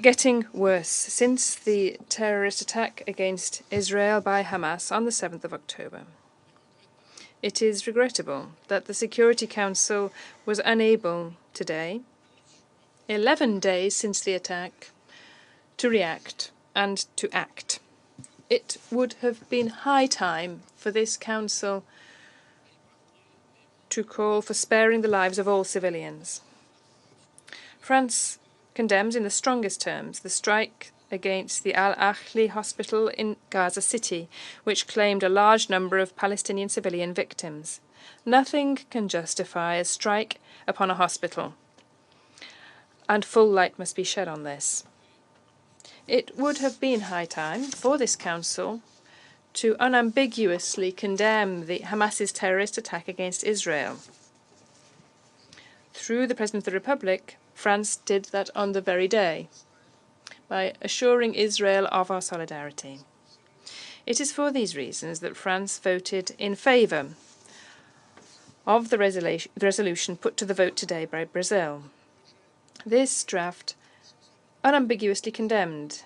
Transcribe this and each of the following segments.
getting worse since the terrorist attack against Israel by Hamas on the 7th of October. It is regrettable that the Security Council was unable today, 11 days since the attack, to react and to act. It would have been high time for this Council to call for sparing the lives of all civilians. France condemns in the strongest terms the strike against the al-Ahli hospital in Gaza City, which claimed a large number of Palestinian civilian victims. Nothing can justify a strike upon a hospital, and full light must be shed on this. It would have been high time for this Council to unambiguously condemn the Hamas's terrorist attack against Israel. Through the President of the Republic, France did that on the very day, by assuring Israel of our solidarity. It is for these reasons that France voted in favour of the resolution put to the vote today by Brazil. This draft unambiguously condemned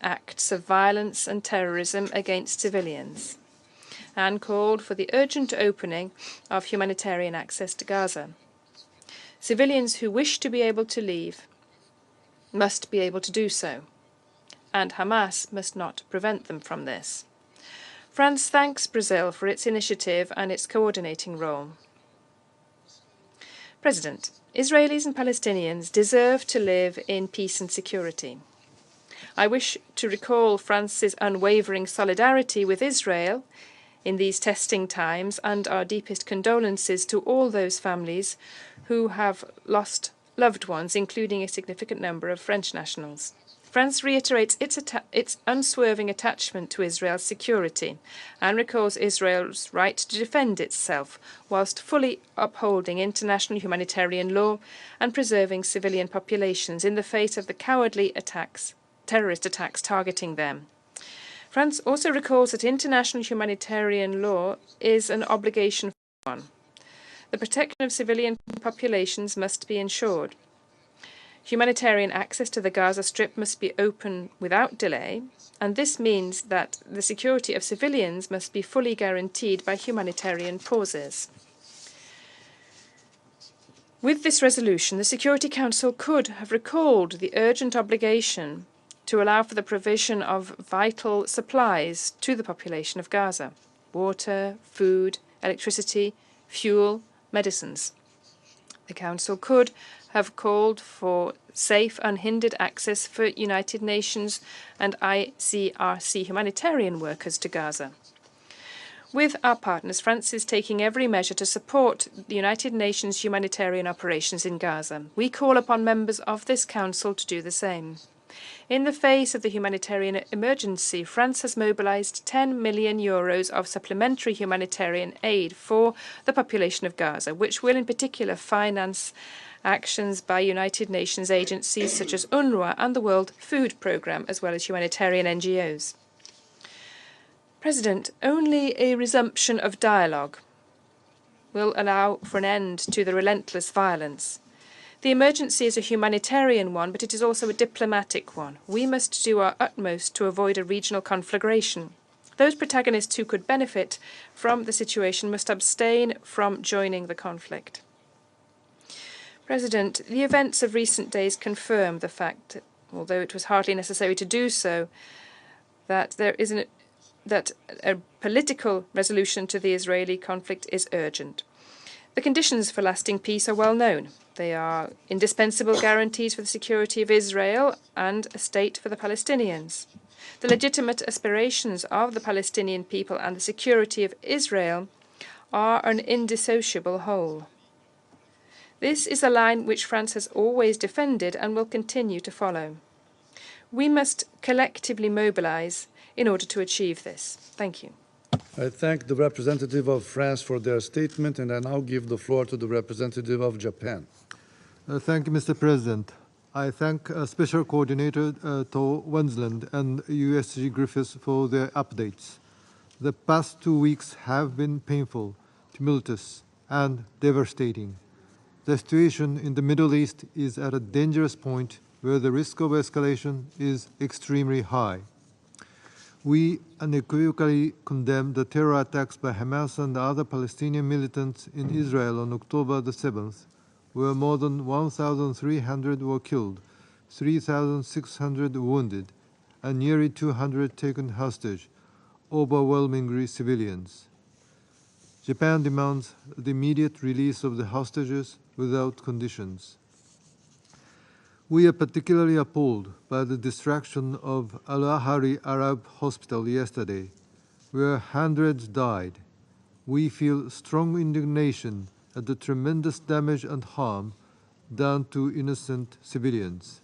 acts of violence and terrorism against civilians and called for the urgent opening of humanitarian access to Gaza. Civilians who wish to be able to leave must be able to do so, and Hamas must not prevent them from this. France thanks Brazil for its initiative and its coordinating role. President, Israelis and Palestinians deserve to live in peace and security. I wish to recall France's unwavering solidarity with Israel in these testing times and our deepest condolences to all those families who have lost loved ones, including a significant number of French nationals. France reiterates its unswerving attachment to Israel's security and recalls Israel's right to defend itself whilst fully upholding international humanitarian law and preserving civilian populations in the face of the cowardly terrorist attacks targeting them. France also recalls that international humanitarian law is an obligation for everyone. The protection of civilian populations must be ensured. Humanitarian access to the Gaza Strip must be open without delay, and this means that the security of civilians must be fully guaranteed by humanitarian pauses. With this resolution, the Security Council could have recalled the urgent obligation to allow for the provision of vital supplies to the population of Gaza: water, food, electricity, fuel, medicines. The Council could have called for safe, unhindered access for United Nations and ICRC humanitarian workers to Gaza. With our partners, France is taking every measure to support the United Nations humanitarian operations in Gaza. We call upon members of this Council to do the same. In the face of the humanitarian emergency, France has mobilized €10 million of supplementary humanitarian aid for the population of Gaza, which will in particular finance actions by United Nations agencies such as UNRWA and the World Food Programme, as well as humanitarian NGOs. President, only a resumption of dialogue will allow for an end to the relentless violence. The emergency is a humanitarian one, but it is also a diplomatic one. We must do our utmost to avoid a regional conflagration. Those protagonists who could benefit from the situation must abstain from joining the conflict. President, the events of recent days confirm the fact, although it was hardly necessary to do so, that a political resolution to the Israeli conflict is urgent. The conditions for lasting peace are well known. They are indispensable guarantees for the security of Israel and a state for the Palestinians. The legitimate aspirations of the Palestinian people and the security of Israel are an indissociable whole. This is a line which France has always defended and will continue to follow. We must collectively mobilize in order to achieve this. Thank you. I thank the representative of France for their statement, and I now give the floor to the representative of Japan. Thank you, Mr. President. I thank Special Coordinator To Wensland and USG Griffiths for their updates. The past 2 weeks have been painful, tumultuous, and devastating. The situation in the Middle East is at a dangerous point where the risk of escalation is extremely high. We unequivocally condemn the terror attacks by Hamas and other Palestinian militants in Israel on October the 7th, where more than 1,300 were killed, 3,600 wounded, and nearly 200 taken hostage, overwhelmingly civilians. Japan demands the immediate release of the hostages without conditions. We are particularly appalled by the destruction of al-Ahli Arab Hospital yesterday, where hundreds died. We feel strong indignation at the tremendous damage and harm done to innocent civilians.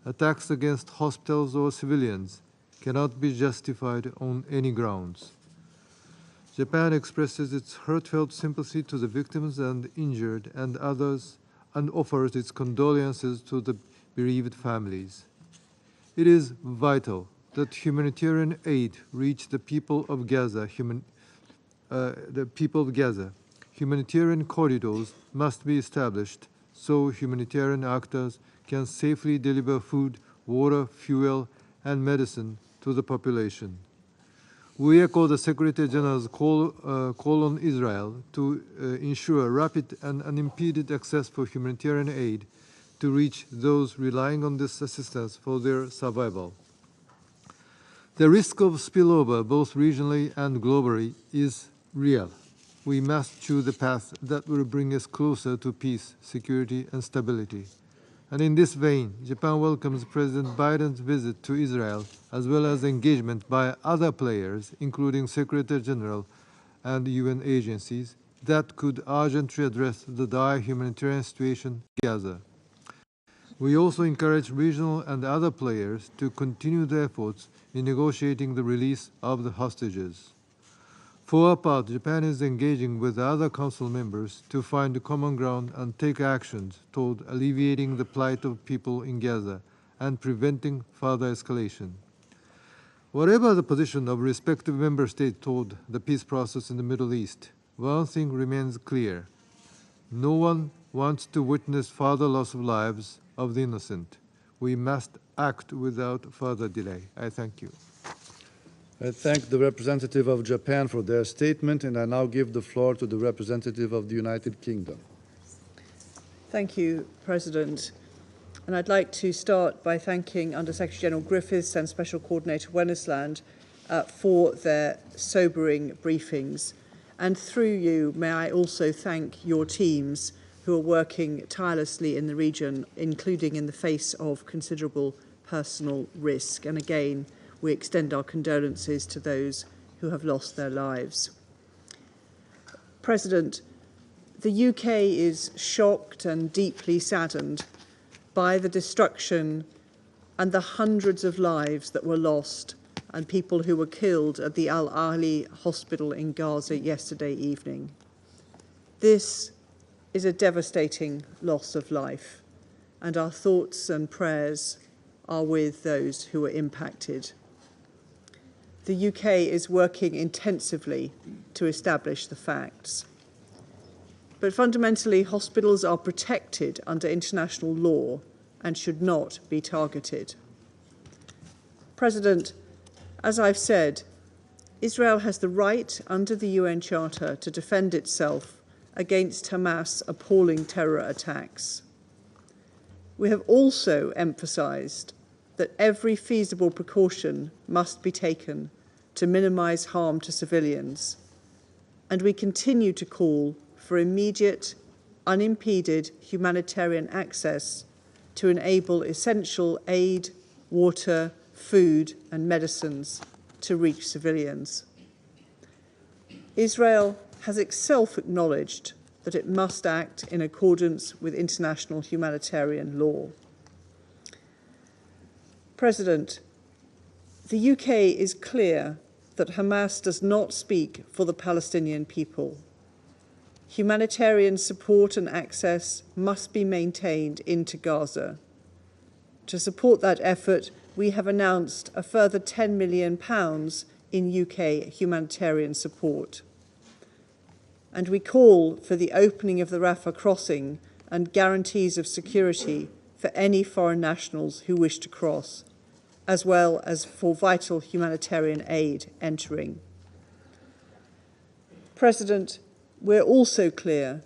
Attacks against hospitals or civilians cannot be justified on any grounds. Japan expresses its heartfelt sympathy to the victims and injured and others, and offers its condolences to the bereaved families. It is vital that humanitarian aid reach the people of Gaza. Humanitarian corridors must be established so humanitarian actors can safely deliver food, water, fuel, and medicine to the population. We echo the Secretary General's call on Israel to ensure rapid and unimpeded access for humanitarian aid to reach those relying on this assistance for their survival. The risk of spillover, both regionally and globally, is real. We must choose a path that will bring us closer to peace, security, and stability. And in this vein, Japan welcomes President Biden's visit to Israel, as well as engagement by other players, including Secretary General and UN agencies, that could urgently address the dire humanitarian situation in Gaza. We also encourage regional and other players to continue their efforts in negotiating the release of the hostages. For our part, Japan is engaging with other Council members to find common ground and take actions toward alleviating the plight of people in Gaza and preventing further escalation. Whatever the position of respective member states toward the peace process in the Middle East, one thing remains clear. No one wants to witness further loss of lives of the innocent. We must act without further delay. I thank you. I thank the representative of Japan for their statement, and I now give the floor to the representative of the United Kingdom. Thank you, President. And I'd like to start by thanking Under Secretary General Griffiths and Special Coordinator Wennesland for their sobering briefings. And through you, may I also thank your teams who are working tirelessly in the region, including in the face of considerable personal risk. And again, we extend our condolences to those who have lost their lives. President, the UK is shocked and deeply saddened by the destruction and the hundreds of lives that were lost and people who were killed at the al-Ahli hospital in Gaza yesterday evening. This is a devastating loss of life, and our thoughts and prayers are with those who were impacted. The UK is working intensively to establish the facts. But fundamentally, hospitals are protected under international law and should not be targeted. President, as I've said, Israel has the right under the UN Charter to defend itself against Hamas' appalling terror attacks. We have also emphasised that every feasible precaution must be taken to minimise harm to civilians, and we continue to call for immediate, unimpeded humanitarian access to enable essential aid, water, food and medicines to reach civilians. Israel has itself acknowledged that it must act in accordance with international humanitarian law. President, the UK is clear that Hamas does not speak for the Palestinian people. Humanitarian support and access must be maintained into Gaza. To support that effort, we have announced a further £10 million in UK humanitarian support. And we call for the opening of the Rafah crossing and guarantees of security for any foreign nationals who wish to cross, as well as for vital humanitarian aid entering. President, we're also clear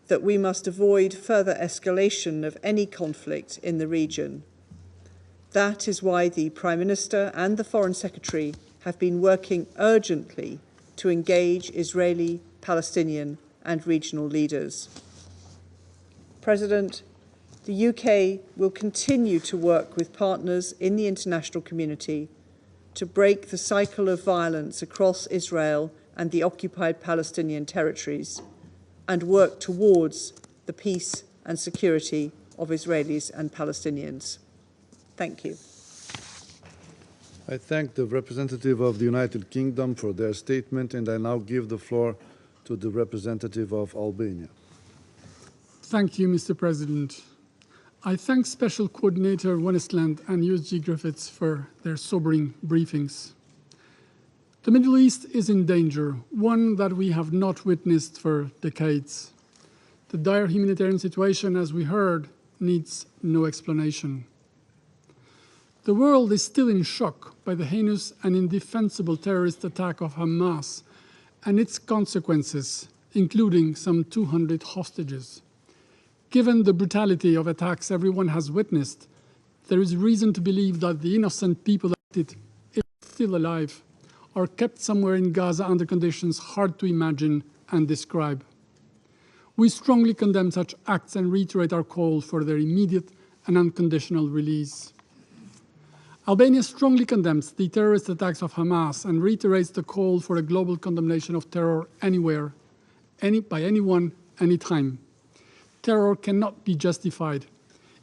that we must avoid further escalation of any conflict in the region. That is why the Prime Minister and the Foreign Secretary have been working urgently to engage Israeli, Palestinian and regional leaders. President, the UK will continue to work with partners in the international community to break the cycle of violence across Israel and the occupied Palestinian territories and work towards the peace and security of Israelis and Palestinians. Thank you. I thank the representative of the United Kingdom for their statement, and I now give the floor to the representative of Albania. Thank you, Mr. President. I thank Special Coordinator Westland and USG Griffiths for their sobering briefings. The Middle East is in danger, one that we have not witnessed for decades. The dire humanitarian situation, as we heard, needs no explanation. The world is still in shock by the heinous and indefensible terrorist attack of Hamas and its consequences, including some 200 hostages. Given the brutality of attacks everyone has witnessed, there is reason to believe that the innocent people affected, if still alive, are kept somewhere in Gaza under conditions hard to imagine and describe. We strongly condemn such acts and reiterate our call for their immediate and unconditional release. Albania strongly condemns the terrorist attacks of Hamas and reiterates the call for a global condemnation of terror anywhere, by anyone, anytime. Terror cannot be justified.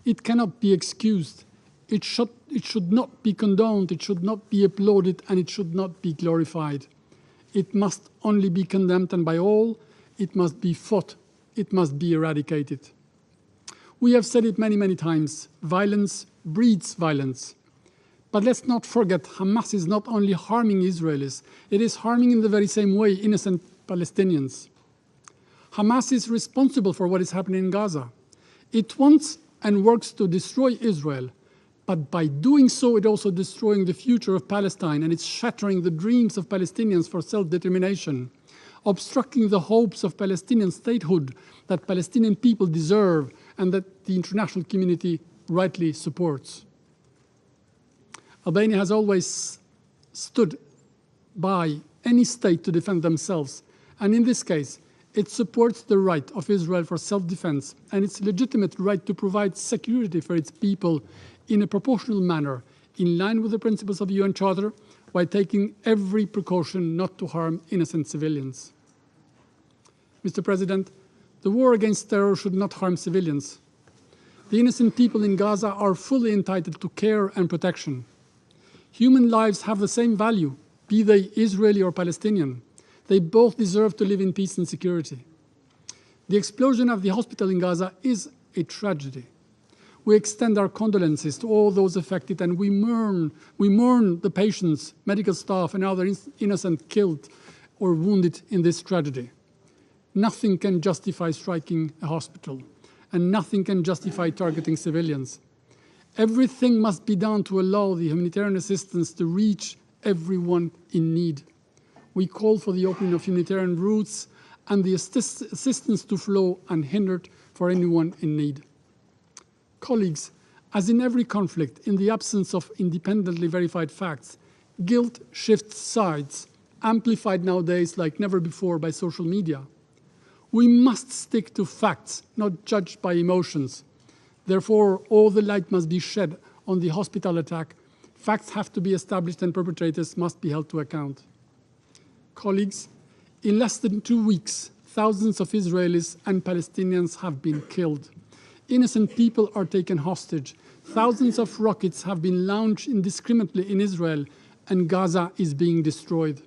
It cannot be excused. It should not be condoned, it should not be applauded, and it should not be glorified. It must only be condemned, and by all, it must be fought. It must be eradicated. We have said it many, many times. Violence breeds violence. But let's not forget, Hamas is not only harming Israelis, it is harming in the very same way innocent Palestinians. Hamas is responsible for what is happening in Gaza. It wants and works to destroy Israel, but by doing so, it also destroying the future of Palestine, and it's shattering the dreams of Palestinians for self-determination, obstructing the hopes of Palestinian statehood that Palestinian people deserve and that the international community rightly supports. Albania has always stood by any state to defend themselves, and in this case, it supports the right of Israel for self-defense and its legitimate right to provide security for its people in a proportional manner, in line with the principles of the UN Charter, while taking every precaution not to harm innocent civilians. Mr. President, the war against terror should not harm civilians. The innocent people in Gaza are fully entitled to care and protection. Human lives have the same value, be they Israeli or Palestinian. They both deserve to live in peace and security. The explosion of the hospital in Gaza is a tragedy. We extend our condolences to all those affected, and we mourn the patients, medical staff, and other innocent killed or wounded in this tragedy. Nothing can justify striking a hospital, and nothing can justify targeting civilians. Everything must be done to allow the humanitarian assistance to reach everyone in need. We call for the opening of humanitarian routes and the assistance to flow unhindered for anyone in need. Colleagues, as in every conflict, in the absence of independently verified facts, guilt shifts sides, amplified nowadays like never before by social media. We must stick to facts, not judged by emotions. Therefore, all the light must be shed on the hospital attack. Facts have to be established and perpetrators must be held to account. Colleagues, in less than 2 weeks, thousands of Israelis and Palestinians have been killed. Innocent people are taken hostage. Thousands of rockets have been launched indiscriminately in Israel, and Gaza is being destroyed.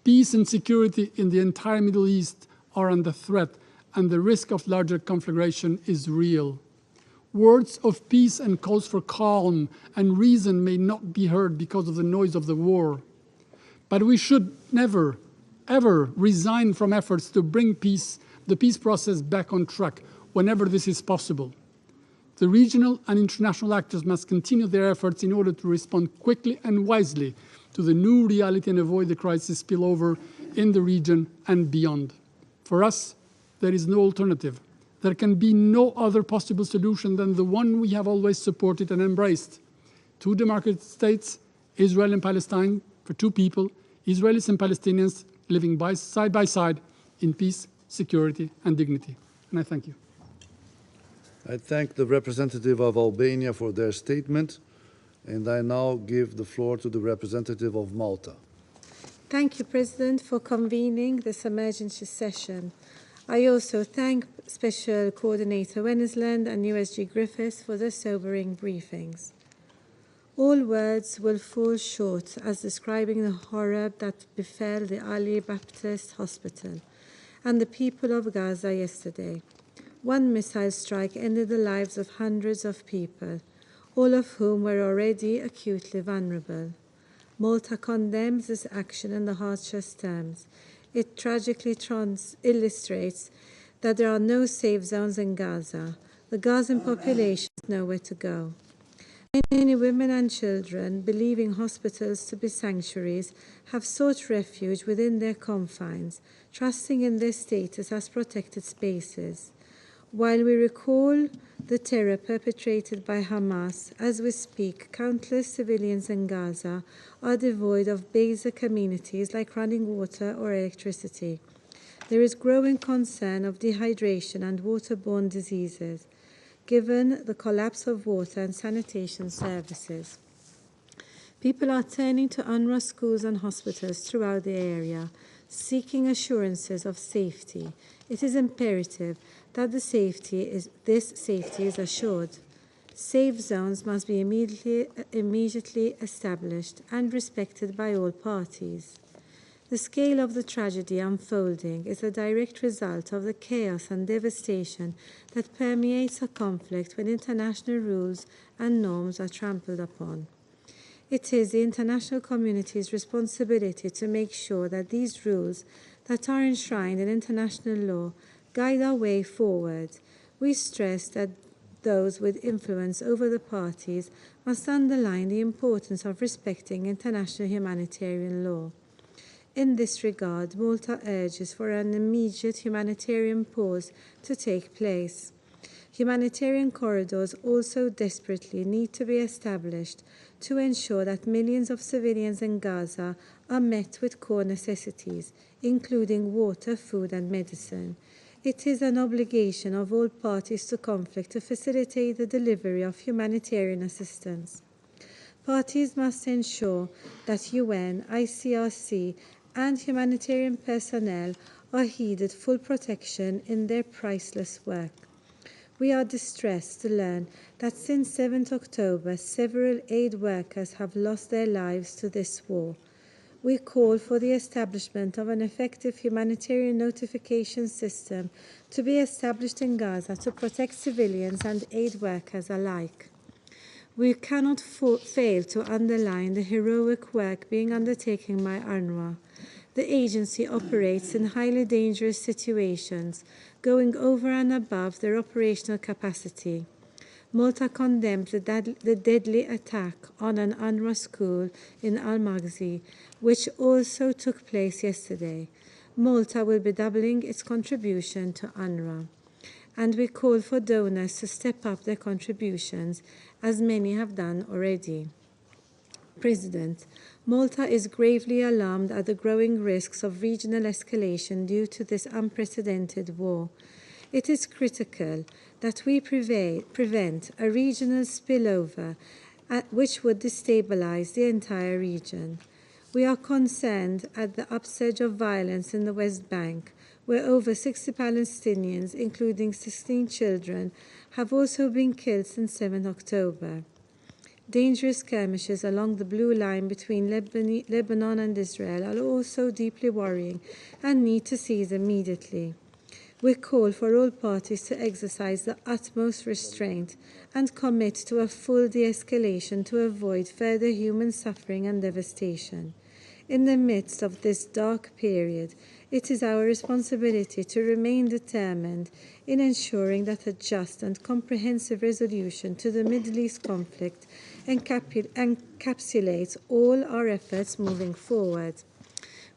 Peace and security in the entire Middle East are under threat, and the risk of larger conflagration is real. Words of peace and calls for calm and reason may not be heard because of the noise of the war. But we should never, ever resign from efforts to bring the peace process back on track whenever this is possible. The regional and international actors must continue their efforts in order to respond quickly and wisely to the new reality and avoid the crisis spillover in the region and beyond. For us, there is no alternative. There can be no other possible solution than the one we have always supported and embraced. Two democratic states, Israel and Palestine, for two people, Israelis and Palestinians living side by side in peace, security, and dignity. And I thank you. I thank the representative of Albania for their statement, and I now give the floor to the representative of Malta. Thank you, President, for convening this emergency session. I also thank Special Coordinator Wensland and USG Griffiths for their sobering briefings. All words will fall short as describing the horror that befell the al-Ahli Baptist Hospital and the people of Gaza yesterday. One missile strike ended the lives of hundreds of people, all of whom were already acutely vulnerable. Malta condemns this action in the harshest terms. It tragically illustrates that there are no safe zones in Gaza. The Gazan population has nowhere to go. Many women and children, believing hospitals to be sanctuaries, have sought refuge within their confines, trusting in their status as protected spaces. While we recall the terror perpetrated by Hamas, as we speak, countless civilians in Gaza are devoid of basic amenities like running water or electricity. There is growing concern of dehydration and waterborne diseases, given the collapse of water and sanitation services. People are turning to UNRWA schools and hospitals throughout the area, seeking assurances of safety. It is imperative that this safety is assured. Safe zones must be immediately established and respected by all parties. The scale of the tragedy unfolding is a direct result of the chaos and devastation that permeates a conflict when international rules and norms are trampled upon. It is the international community's responsibility to make sure that these rules that are enshrined in international law guide our way forward. We stress that those with influence over the parties must underline the importance of respecting international humanitarian law. In this regard, Malta urges for an immediate humanitarian pause to take place. Humanitarian corridors also desperately need to be established to ensure that millions of civilians in Gaza are met with core necessities, including water, food, and medicine. It is an obligation of all parties to conflict to facilitate the delivery of humanitarian assistance. Parties must ensure that UN, ICRC, and humanitarian personnel are heeded full protection in their priceless work. We are distressed to learn that since 7th October, several aid workers have lost their lives to this war. We call for the establishment of an effective humanitarian notification system to be established in Gaza to protect civilians and aid workers alike. We cannot fail to underline the heroic work being undertaken by UNRWA. The agency operates in highly dangerous situations, going over and above their operational capacity. Malta condemned the deadly attack on an UNRWA school in Al-Maghzi, which also took place yesterday. Malta will be doubling its contribution to UNRWA, and we call for donors to step up their contributions, as many have done already. President, Malta is gravely alarmed at the growing risks of regional escalation due to this unprecedented war. It is critical that we prevent a regional spillover which would destabilize the entire region. We are concerned at the upsurge of violence in the West Bank, where over 60 Palestinians, including 16 children, have also been killed since 7 October. Dangerous skirmishes along the blue line between Lebanon and Israel are also deeply worrying and need to cease immediately. We call for all parties to exercise the utmost restraint and commit to a full de-escalation to avoid further human suffering and devastation. In the midst of this dark period, It is our responsibility to remain determined in ensuring that a just and comprehensive resolution to the Middle East conflict encapsulates all our efforts moving forward.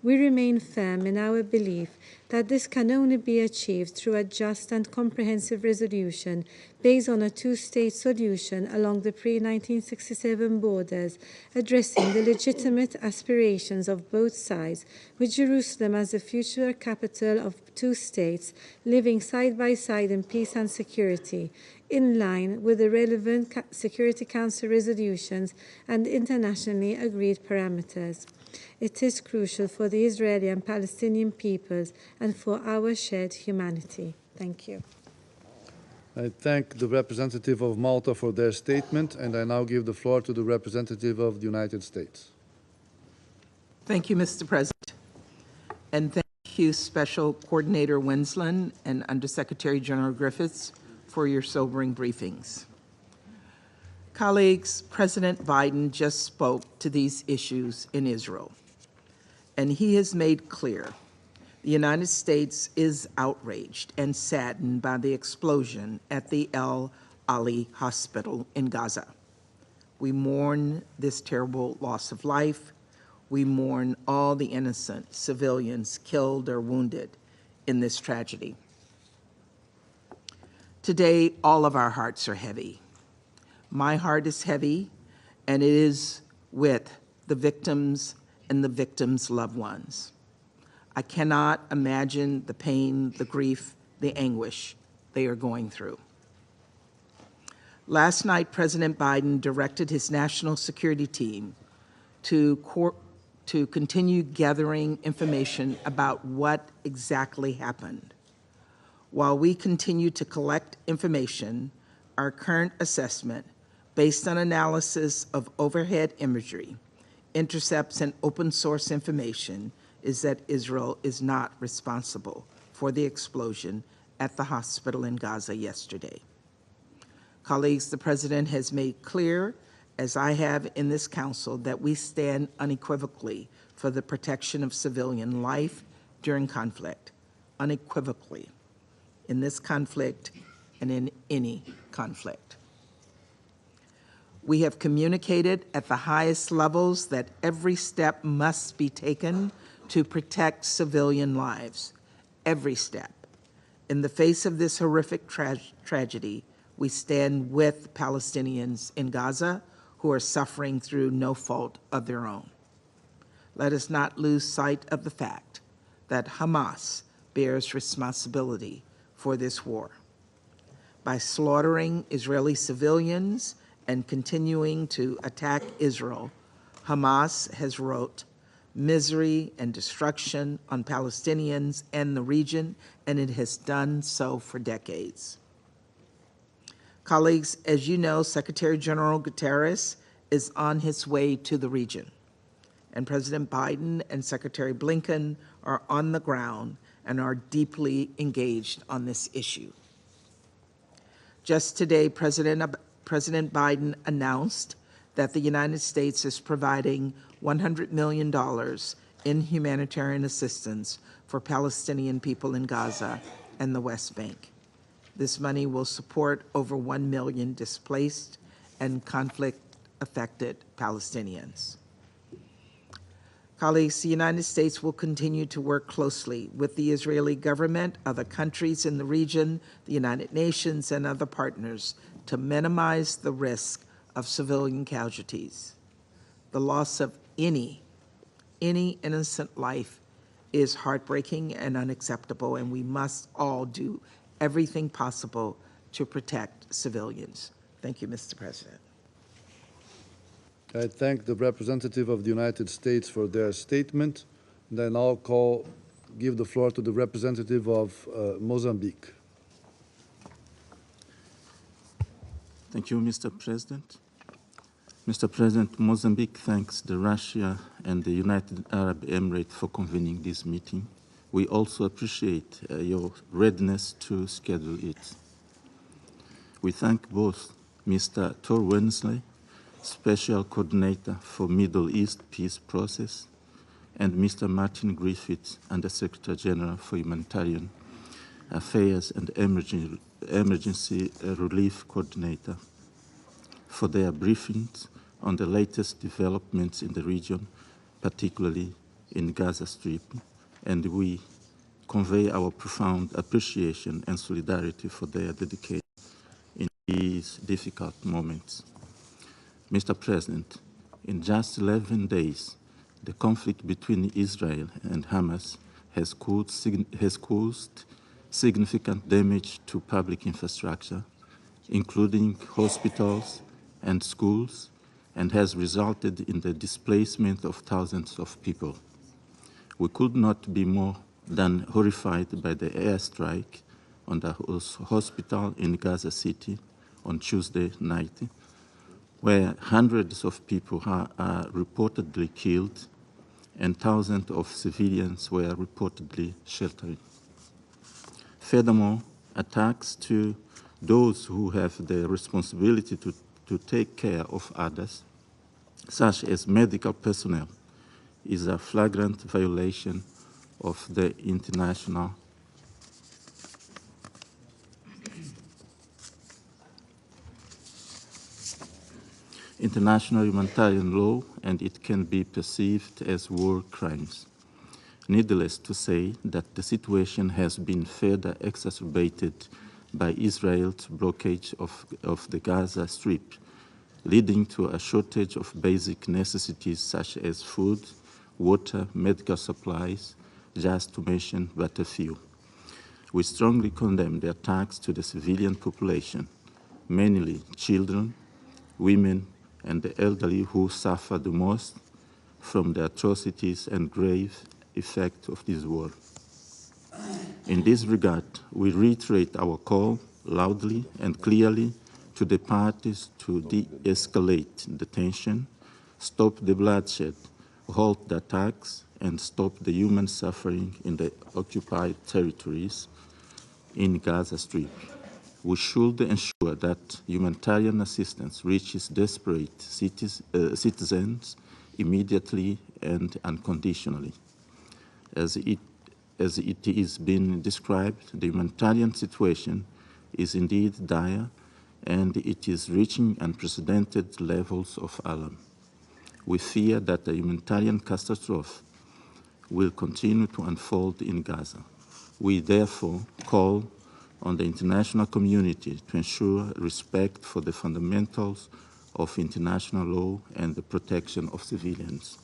We remain firm in our belief that this can only be achieved through a just and comprehensive resolution based on a two-state solution along the pre-1967 borders, addressing the legitimate aspirations of both sides, with Jerusalem as the future capital of two states, living side by side in peace and security, in line with the relevant Security Council resolutions and internationally agreed parameters. It is crucial for the Israeli and Palestinian peoples and for our shared humanity. Thank you. I thank the representative of Malta for their statement, and I now give the floor to the representative of the United States. Thank you, Mr. President. And thank you, Special Coordinator Wensland and Undersecretary General Griffiths, for your sobering briefings. Colleagues, President Biden just spoke to these issues in Israel, and he has made clear the United States is outraged and saddened by the explosion at the al-Ahli hospital in Gaza. We mourn this terrible loss of life. We mourn all the innocent civilians killed or wounded in this tragedy. Today, all of our hearts are heavy. My heart is heavy, and it is with the victims and the victims' loved ones. I cannot imagine the pain, the grief, the anguish they are going through. Last night, President Biden directed his national security team to continue gathering information about what exactly happened. While we continue to collect information, our current assessment, based on analysis of overhead imagery, intercepts, and open source information, is that Israel is not responsible for the explosion at the hospital in Gaza yesterday. Colleagues, the President has made clear, as I have in this Council, that we stand unequivocally for the protection of civilian life during conflict, unequivocally, in this conflict and in any conflict. We have communicated at the highest levels that every step must be taken to protect civilian lives, every step. In the face of this horrific tragedy, we stand with Palestinians in Gaza who are suffering through no fault of their own. Let us not lose sight of the fact that Hamas bears responsibility for this war. By slaughtering Israeli civilians and continuing to attack Israel, Hamas has wrought misery and destruction on Palestinians and the region, and it has done so for decades. Colleagues, as you know, Secretary General Guterres is on his way to the region, and President Biden and Secretary Blinken are on the ground and are deeply engaged on this issue. Just today, President Biden announced that the United States is providing $100 million in humanitarian assistance for Palestinian people in Gaza and the West Bank. This money will support over 1 million displaced and conflict-affected Palestinians. Colleagues, the United States will continue to work closely with the Israeli government, other countries in the region, the United Nations, and other partners to minimize the risk of civilian casualties. The loss of any innocent life is heartbreaking and unacceptable, and we must all do everything possible to protect civilians. Thank you, Mr. President. I thank the representative of the United States for their statement. Then I'll give the floor to the representative of Mozambique. Thank you, Mr. President. Mr. President, Mozambique thanks Russia and the United Arab Emirates for convening this meeting. We also appreciate your readiness to schedule it. We thank both Mr. Tor Wensley, Special Coordinator for Middle East Peace Process, and Mr. Martin Griffiths, Under-Secretary General for Humanitarian Affairs and Emergency Relief Coordinator, for their briefings on the latest developments in the region, particularly in Gaza Strip, and we convey our profound appreciation and solidarity for their dedication in these difficult moments. Mr. President, in just 11 days, the conflict between Israel and Hamas has caused significant damage to public infrastructure, including hospitals and schools, and has resulted in the displacement of thousands of people. We could not be more than horrified by the airstrike on the hospital in Gaza City on Tuesday night, where hundreds of people are reportedly killed and thousands of civilians were reportedly sheltering. Furthermore, attacks to those who have the responsibility to take care of others, such as medical personnel, is a flagrant violation of the international humanitarian law, and it can be perceived as war crimes. Needless to say that the situation has been further exacerbated by Israel's blockade of the Gaza Strip, leading to a shortage of basic necessities such as food, water, medical supplies, just to mention but a few. We strongly condemn the attacks to the civilian population, mainly children, women, and the elderly who suffer the most from the atrocities and grave effects of this war. In this regard, we reiterate our call loudly and clearly to the parties to de-escalate the tension, stop the bloodshed, halt the attacks, and stop the human suffering in the occupied territories in Gaza Strip. We should ensure that humanitarian assistance reaches desperate citizens immediately and unconditionally. As it is being described, the humanitarian situation is indeed dire, and it is reaching unprecedented levels of alarm. We fear that the humanitarian catastrophe will continue to unfold in Gaza. We therefore call on the international community to ensure respect for the fundamentals of international law and the protection of civilians.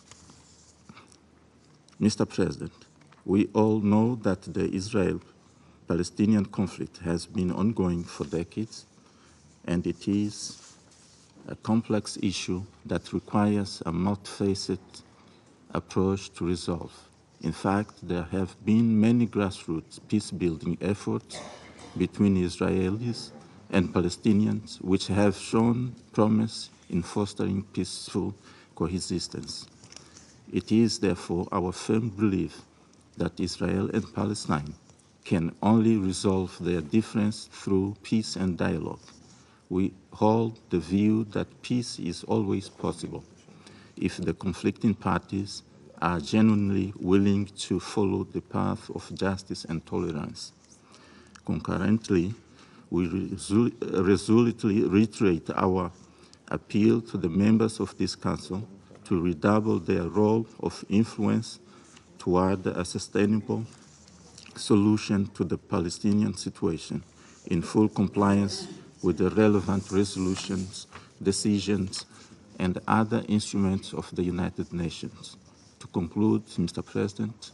Mr. President, we all know that the Israel-Palestinian conflict has been ongoing for decades, and it is a complex issue that requires a multifaceted approach to resolve. In fact, there have been many grassroots peace-building efforts between Israelis and Palestinians which have shown promise in fostering peaceful coexistence. It is therefore our firm belief that Israel and Palestine can only resolve their difference through peace and dialogue. We hold the view that peace is always possible if the conflicting parties are genuinely willing to follow the path of justice and tolerance. Concurrently, we resolutely reiterate our appeal to the members of this Council to redouble their role of influence toward a sustainable solution to the Palestinian situation in full compliance with the relevant resolutions, decisions, and other instruments of the United Nations. To conclude, Mr. President,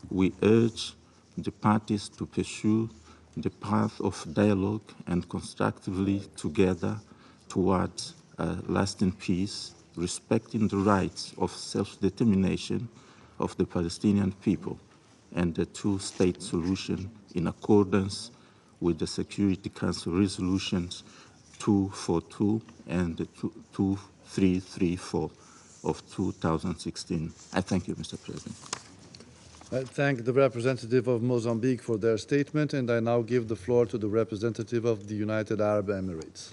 we urge the parties to pursue the path of dialogue and constructively together towards a lasting peace, respecting the rights of self-determination of the Palestinian people and the two-state solution in accordance with the Security Council resolutions 242 and 2334 of 2016. I thank you, Mr. President. I thank the representative of Mozambique for their statement, and I now give the floor to the representative of the United Arab Emirates.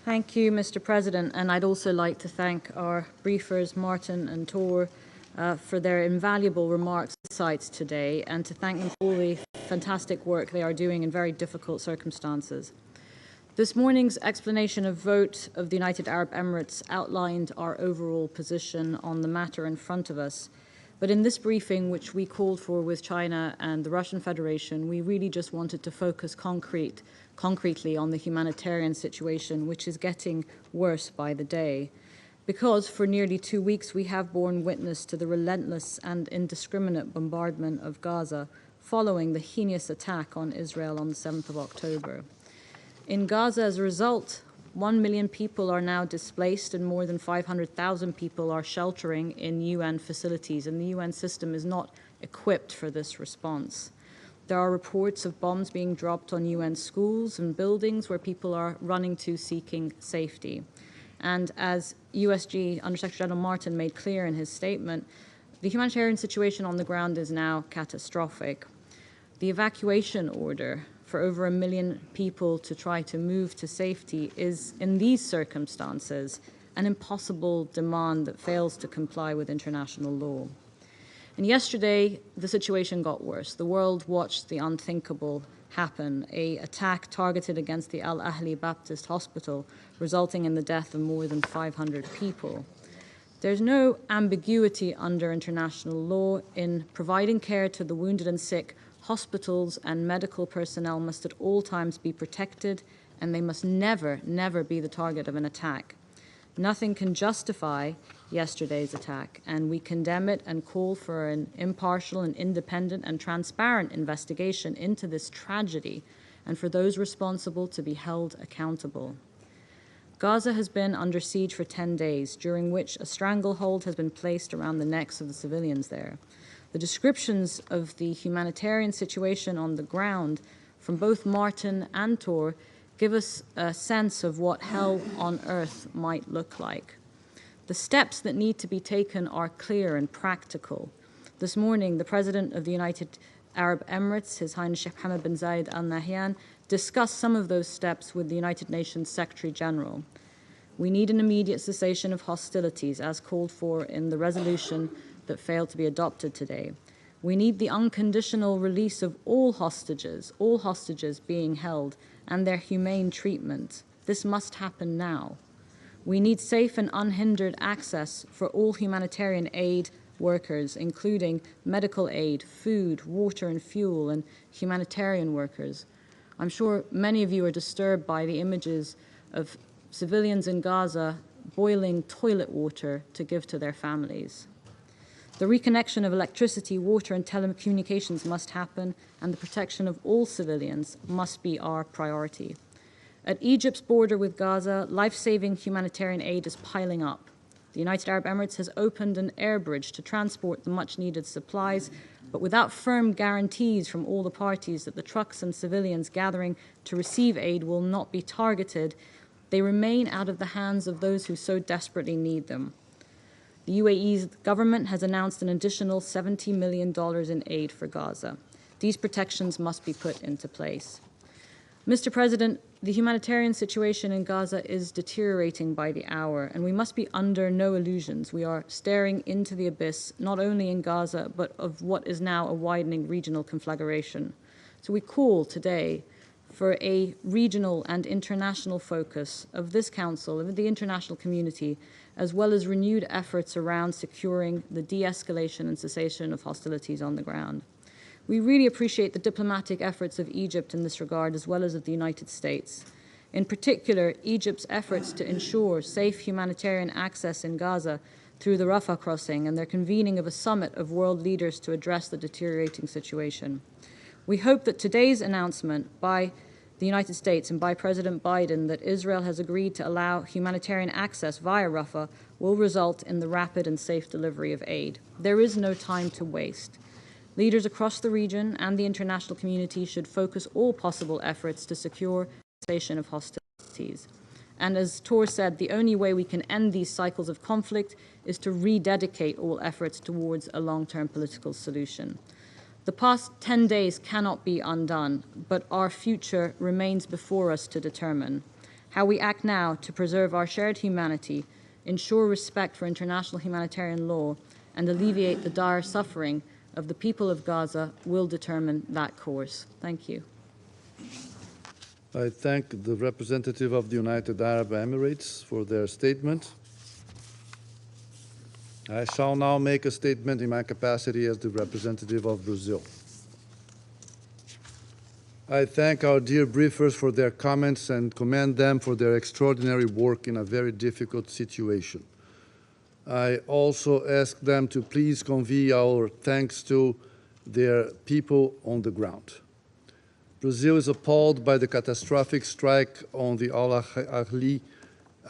Thank you, Mr. President, and I'd also like to thank our briefers, Martin and Tor, for their invaluable remarks and insights today, and to thank them for all the fantastic work they are doing in very difficult circumstances. This morning's explanation of vote of the United Arab Emirates outlined our overall position on the matter in front of us. But in this briefing, which we called for with China and the Russian Federation, we really just wanted to focus concretely on the humanitarian situation, which is getting worse by the day. Because for nearly 2 weeks we have borne witness to the relentless and indiscriminate bombardment of Gaza following the heinous attack on Israel on the 7th of October. In Gaza, as a result, 1 million people are now displaced and more than 500,000 people are sheltering in UN facilities, and the UN system is not equipped for this response. There are reports of bombs being dropped on UN schools and buildings where people are running to seeking safety. And as USG Undersecretary General Martin made clear in his statement, the humanitarian situation on the ground is now catastrophic. The evacuation order for over 1 million people to try to move to safety is, in these circumstances, an impossible demand that fails to comply with international law. And yesterday, the situation got worse. The world watched the unthinkable happen, an attack targeted against the al-Ahli Baptist Hospital, resulting in the death of more than 500 people. There's no ambiguity under international law in providing care to the wounded and sick. Hospitals and medical personnel must at all times be protected, and they must never, never be the target of an attack. Nothing can justify yesterday's attack, and we condemn it and call for an impartial and independent and transparent investigation into this tragedy, and for those responsible to be held accountable. Gaza has been under siege for 10 days, during which a stranglehold has been placed around the necks of the civilians there. The descriptions of the humanitarian situation on the ground from both Martin and Tor give us a sense of what hell on earth might look like. The steps that need to be taken are clear and practical. This morning, the President of the United Arab Emirates, His Highness Sheikh Mohammed bin Zayed Al Nahyan, discussed some of those steps with the United Nations Secretary General. We need an immediate cessation of hostilities, as called for in the resolution that failed to be adopted today. We need the unconditional release of all hostages being held, and their humane treatment. This must happen now. We need safe and unhindered access for all humanitarian aid workers, including medical aid, food, water and fuel, and humanitarian workers. I'm sure many of you are disturbed by the images of civilians in Gaza boiling toilet water to give to their families. The reconnection of electricity, water, and telecommunications must happen, and the protection of all civilians must be our priority. At Egypt's border with Gaza, life-saving humanitarian aid is piling up. The United Arab Emirates has opened an air bridge to transport the much-needed supplies, but without firm guarantees from all the parties that the trucks and civilians gathering to receive aid will not be targeted, they remain out of the hands of those who so desperately need them. The UAE's government has announced an additional $70 million in aid for Gaza. These protections must be put into place. Mr. President, the humanitarian situation in Gaza is deteriorating by the hour, and we must be under no illusions. We are staring into the abyss, not only in Gaza, but of what is now a widening regional conflagration. So we call today for a regional and international focus of this Council, of the international community, as well as renewed efforts around securing the de-escalation and cessation of hostilities on the ground. We really appreciate the diplomatic efforts of Egypt in this regard, as well as of the United States. In particular, Egypt's efforts to ensure safe humanitarian access in Gaza through the Rafah crossing and their convening of a summit of world leaders to address the deteriorating situation. We hope that today's announcement by the United States and by President Biden that Israel has agreed to allow humanitarian access via Rafah will result in the rapid and safe delivery of aid. There is no time to waste. Leaders across the region and the international community should focus all possible efforts to secure the cessation of hostilities. And as Tor said, the only way we can end these cycles of conflict is to rededicate all efforts towards a long-term political solution. The past 10 days cannot be undone, but our future remains before us to determine. How we act now to preserve our shared humanity, ensure respect for international humanitarian law, and alleviate the dire suffering of the people of Gaza will determine that course. Thank you. I thank the representative of the United Arab Emirates for their statement. I shall now make a statement in my capacity as the representative of Brazil. I thank our dear briefers for their comments and commend them for their extraordinary work in a very difficult situation. I also ask them to please convey our thanks to their people on the ground. Brazil is appalled by the catastrophic strike on the al-Ahli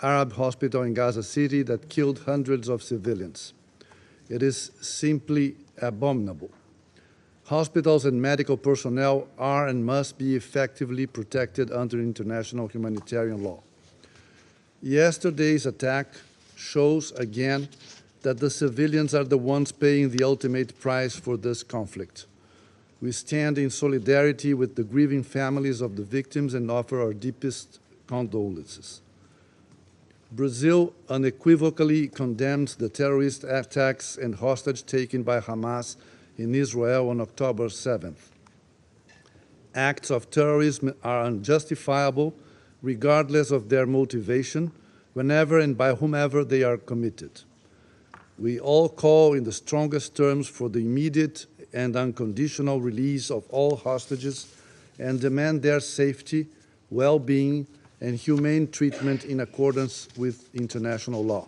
Arab hospital in Gaza City that killed hundreds of civilians. It is simply abominable. Hospitals and medical personnel are and must be effectively protected under international humanitarian law. Yesterday's attack shows again that the civilians are the ones paying the ultimate price for this conflict. We stand in solidarity with the grieving families of the victims and offer our deepest condolences. Brazil unequivocally condemns the terrorist attacks and hostage taken by Hamas in Israel on October 7th. Acts of terrorism are unjustifiable regardless of their motivation, whenever and by whomever they are committed. We all call in the strongest terms for the immediate and unconditional release of all hostages and demand their safety, well-being, and humane treatment in accordance with international law.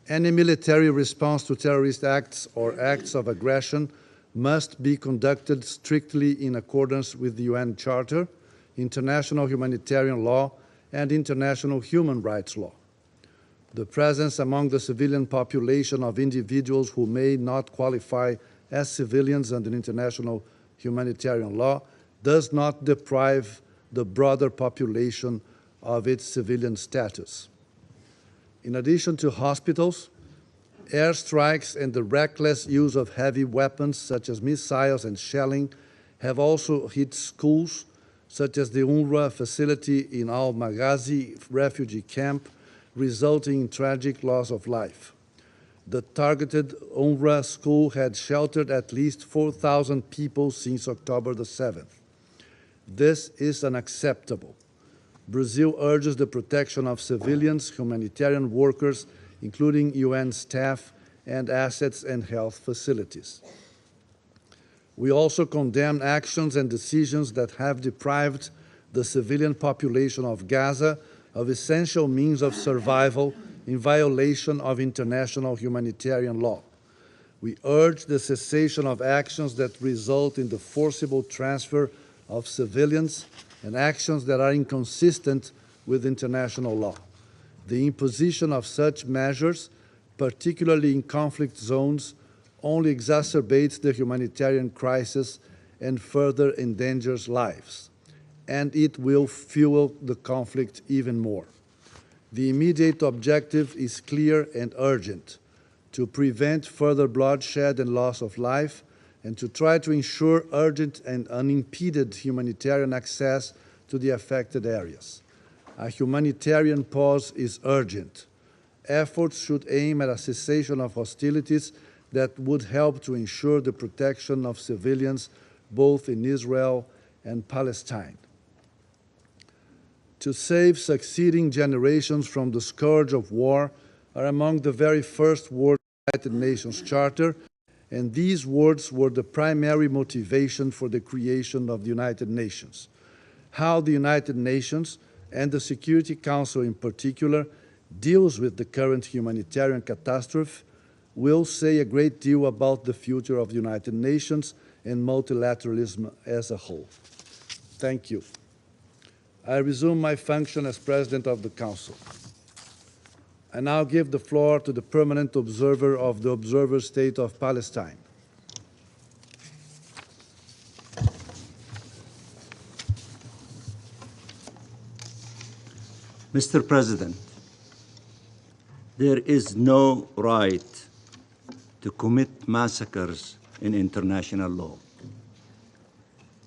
Any military response to terrorist acts or acts of aggression must be conducted strictly in accordance with the UN Charter, international humanitarian law, and international human rights law. The presence among the civilian population of individuals who may not qualify as civilians under international humanitarian law does not deprive the broader population of its civilian status. In addition to hospitals, airstrikes and the reckless use of heavy weapons such as missiles and shelling have also hit schools such as the UNRWA facility in al-Maghazi refugee camp, resulting in tragic loss of life. The targeted UNRWA school had sheltered at least 4,000 people since October the 7th. This is unacceptable. Brazil urges the protection of civilians, humanitarian workers, including UN staff and assets and health facilities. We also condemn actions and decisions that have deprived the civilian population of Gaza of essential means of survival in violation of international humanitarian law. We urge the cessation of actions that result in the forcible transfer of civilians and actions that are inconsistent with international law. The imposition of such measures, particularly in conflict zones, only exacerbates the humanitarian crisis and further endangers lives, and it will fuel the conflict even more. The immediate objective is clear and urgent: to prevent further bloodshed and loss of life, and to try to ensure urgent and unimpeded humanitarian access to the affected areas. A humanitarian pause is urgent. Efforts should aim at a cessation of hostilities that would help to ensure the protection of civilians both in Israel and Palestine. To save succeeding generations from the scourge of war are among the very first words of the United Nations Charter, and these words were the primary motivation for the creation of the United Nations. How the United Nations, and the Security Council in particular, deals with the current humanitarian catastrophe will say a great deal about the future of the United Nations and multilateralism as a whole. Thank you. I resume my function as President of the Council. I now give the floor to the permanent observer of the Observer State of Palestine. Mr. President, there is no right to commit massacres in international law.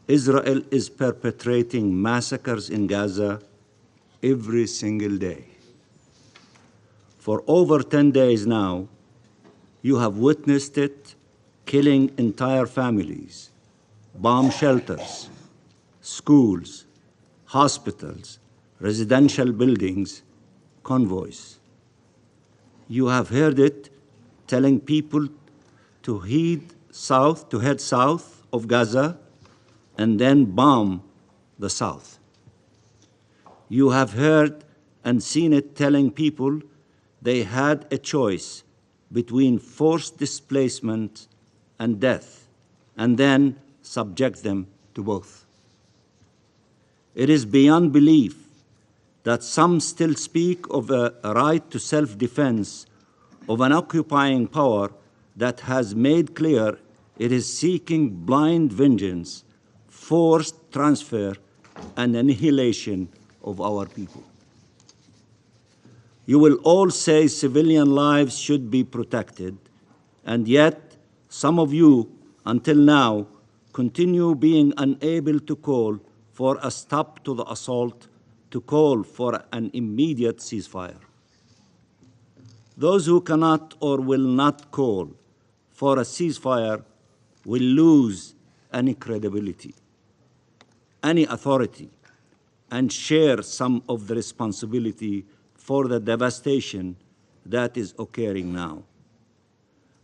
Israel is perpetrating massacres in Gaza every single day. For over 10 days now, You have witnessed it killing entire families, bomb shelters, schools, hospitals, residential buildings, convoys. You have heard it telling people to head south of Gaza and then bomb the south. You have heard and seen it telling people they had a choice between forced displacement and death, and then subject them to both. It is beyond belief that some still speak of a right to self-defense of an occupying power that has made clear it is seeking blind vengeance, forced transfer, and annihilation of our people. You will all say civilian lives should be protected, and yet some of you, until now, continue being unable to call for a stop to the assault, to call for an immediate ceasefire. Those who cannot or will not call for a ceasefire will lose any credibility, any authority, and share some of the responsibility for the devastation that is occurring now.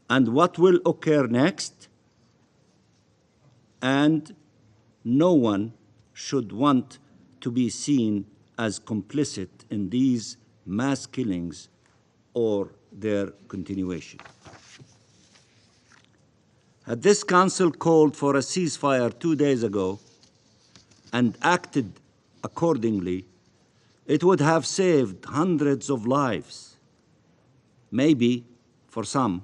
And what will occur next? And no one should want to be seen as complicit in these mass killings or their continuation. Had this council called for a ceasefire 2 days ago and acted accordingly, it would have saved hundreds of lives. Maybe, for some,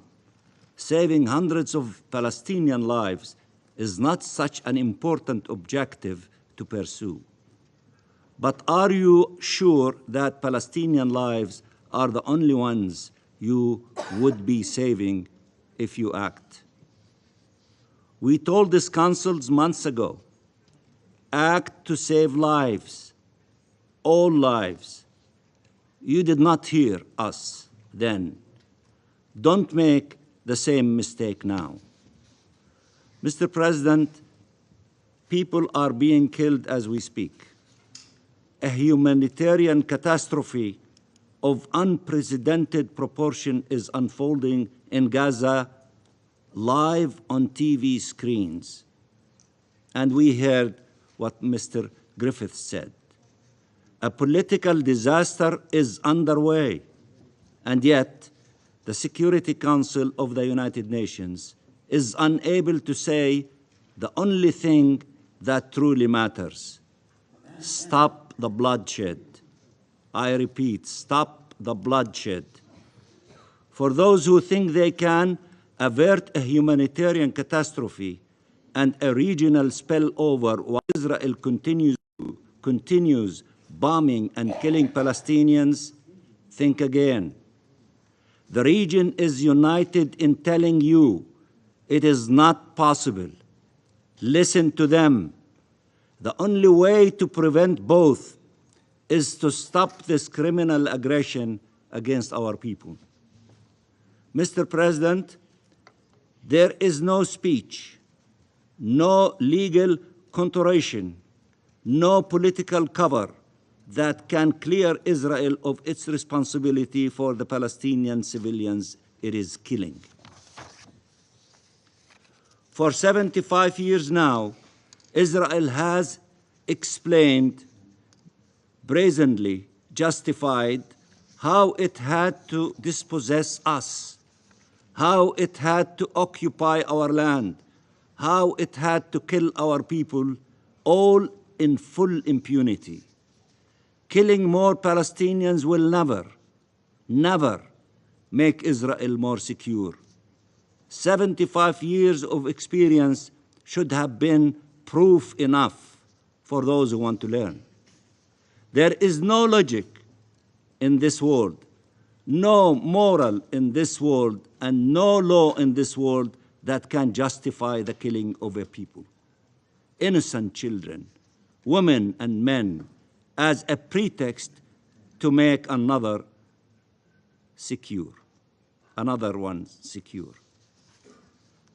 saving hundreds of Palestinian lives is not such an important objective to pursue. But are you sure that Palestinian lives are the only ones you would be saving if you act? We told this council months ago, act to save lives, all lives. You did not hear us then. Don't make the same mistake now. Mr. President, people are being killed as we speak. A humanitarian catastrophe of unprecedented proportion is unfolding in Gaza live on TV screens. And we heard what Mr. Griffiths said. A political disaster is underway, and yet the Security Council of the United Nations is unable to say the only thing that truly matters. Stop the bloodshed. I repeat, stop the bloodshed. For those who think they can avert a humanitarian catastrophe and a regional spillover while Israel continues bombing and killing Palestinians, think again. The region is united in telling you it is not possible. Listen to them. The only way to prevent both is to stop this criminal aggression against our people. Mr. President, there is no speech, no legal contortion, no political cover that can clear Israel of its responsibility for the Palestinian civilians it is killing. For 75 years now, Israel has explained, brazenly justified, how it had to dispossess us, how it had to occupy our land, how it had to kill our people, all in full impunity. Killing more Palestinians will never make Israel more secure. 75 years of experience should have been proof enough for those who want to learn. There is no logic in this world, no moral in this world, and no law in this world that can justify the killing of a people. Innocent children, women and men, as a pretext to make another secure. another one secure.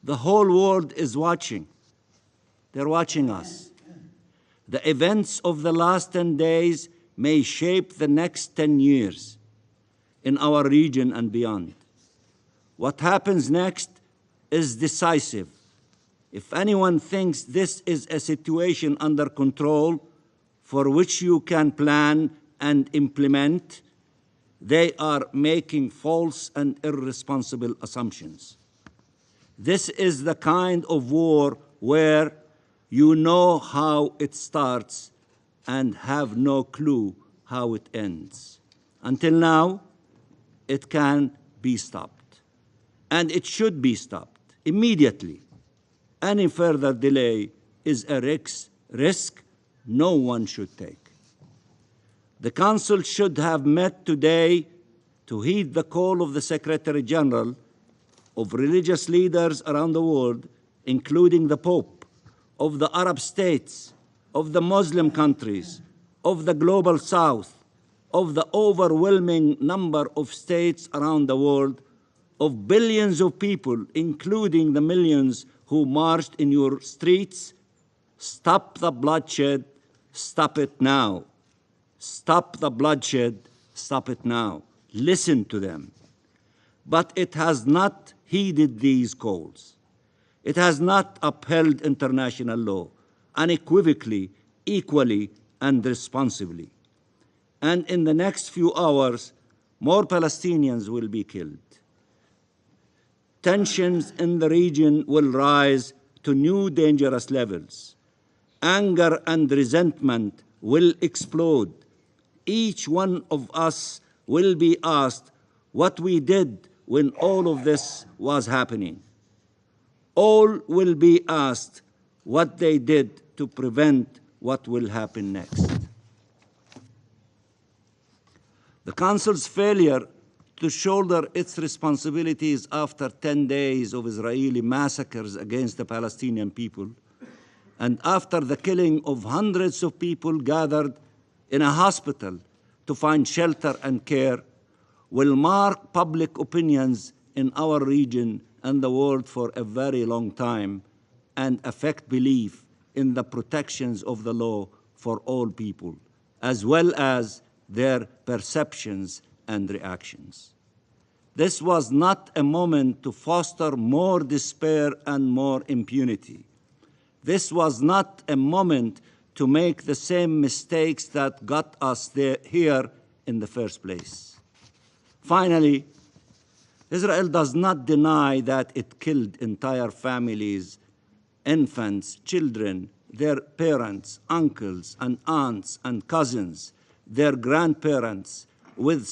The whole world is watching. They're watching us. The events of the last 10 days may shape the next 10 years in our region and beyond. What happens next is decisive. If anyone thinks this is a situation under control for which you can plan and implement, they are making false and irresponsible assumptions. This is the kind of war where you know how it starts and have no clue how it ends. Until now, it can be stopped. And it should be stopped immediately. Any further delay is a risk no one should take. The Council should have met today to heed the call of the Secretary General, of religious leaders around the world, including the Pope, of the Arab states, of the Muslim countries, of the Global South, of the overwhelming number of states around the world, of billions of people, including the millions who marched in your streets. Stop the bloodshed, stop it now. Stop the bloodshed, stop it now. Listen to them. But it has not heeded these calls. It has not upheld international law unequivocally, equally, and responsibly. And in the next few hours, more Palestinians will be killed. Tensions in the region will rise to new dangerous levels. Anger and resentment will explode. Each one of us will be asked what we did when all of this was happening. All will be asked what they did to prevent what will happen next. The Council's failure to shoulder its responsibilities after 10 days of Israeli massacres against the Palestinian people, and after the killing of hundreds of people gathered in a hospital to find shelter and care, will mark public opinions in our region and the world for a very long time, and affect belief in the protections of the law for all people, as well as their perceptions and reactions. This was not a moment to foster more despair and more impunity. This was not a moment to make the same mistakes that got us here in the first place. Finally, Israel does not deny that it killed entire families, infants, children, their parents, uncles and aunts and cousins, their grandparents, with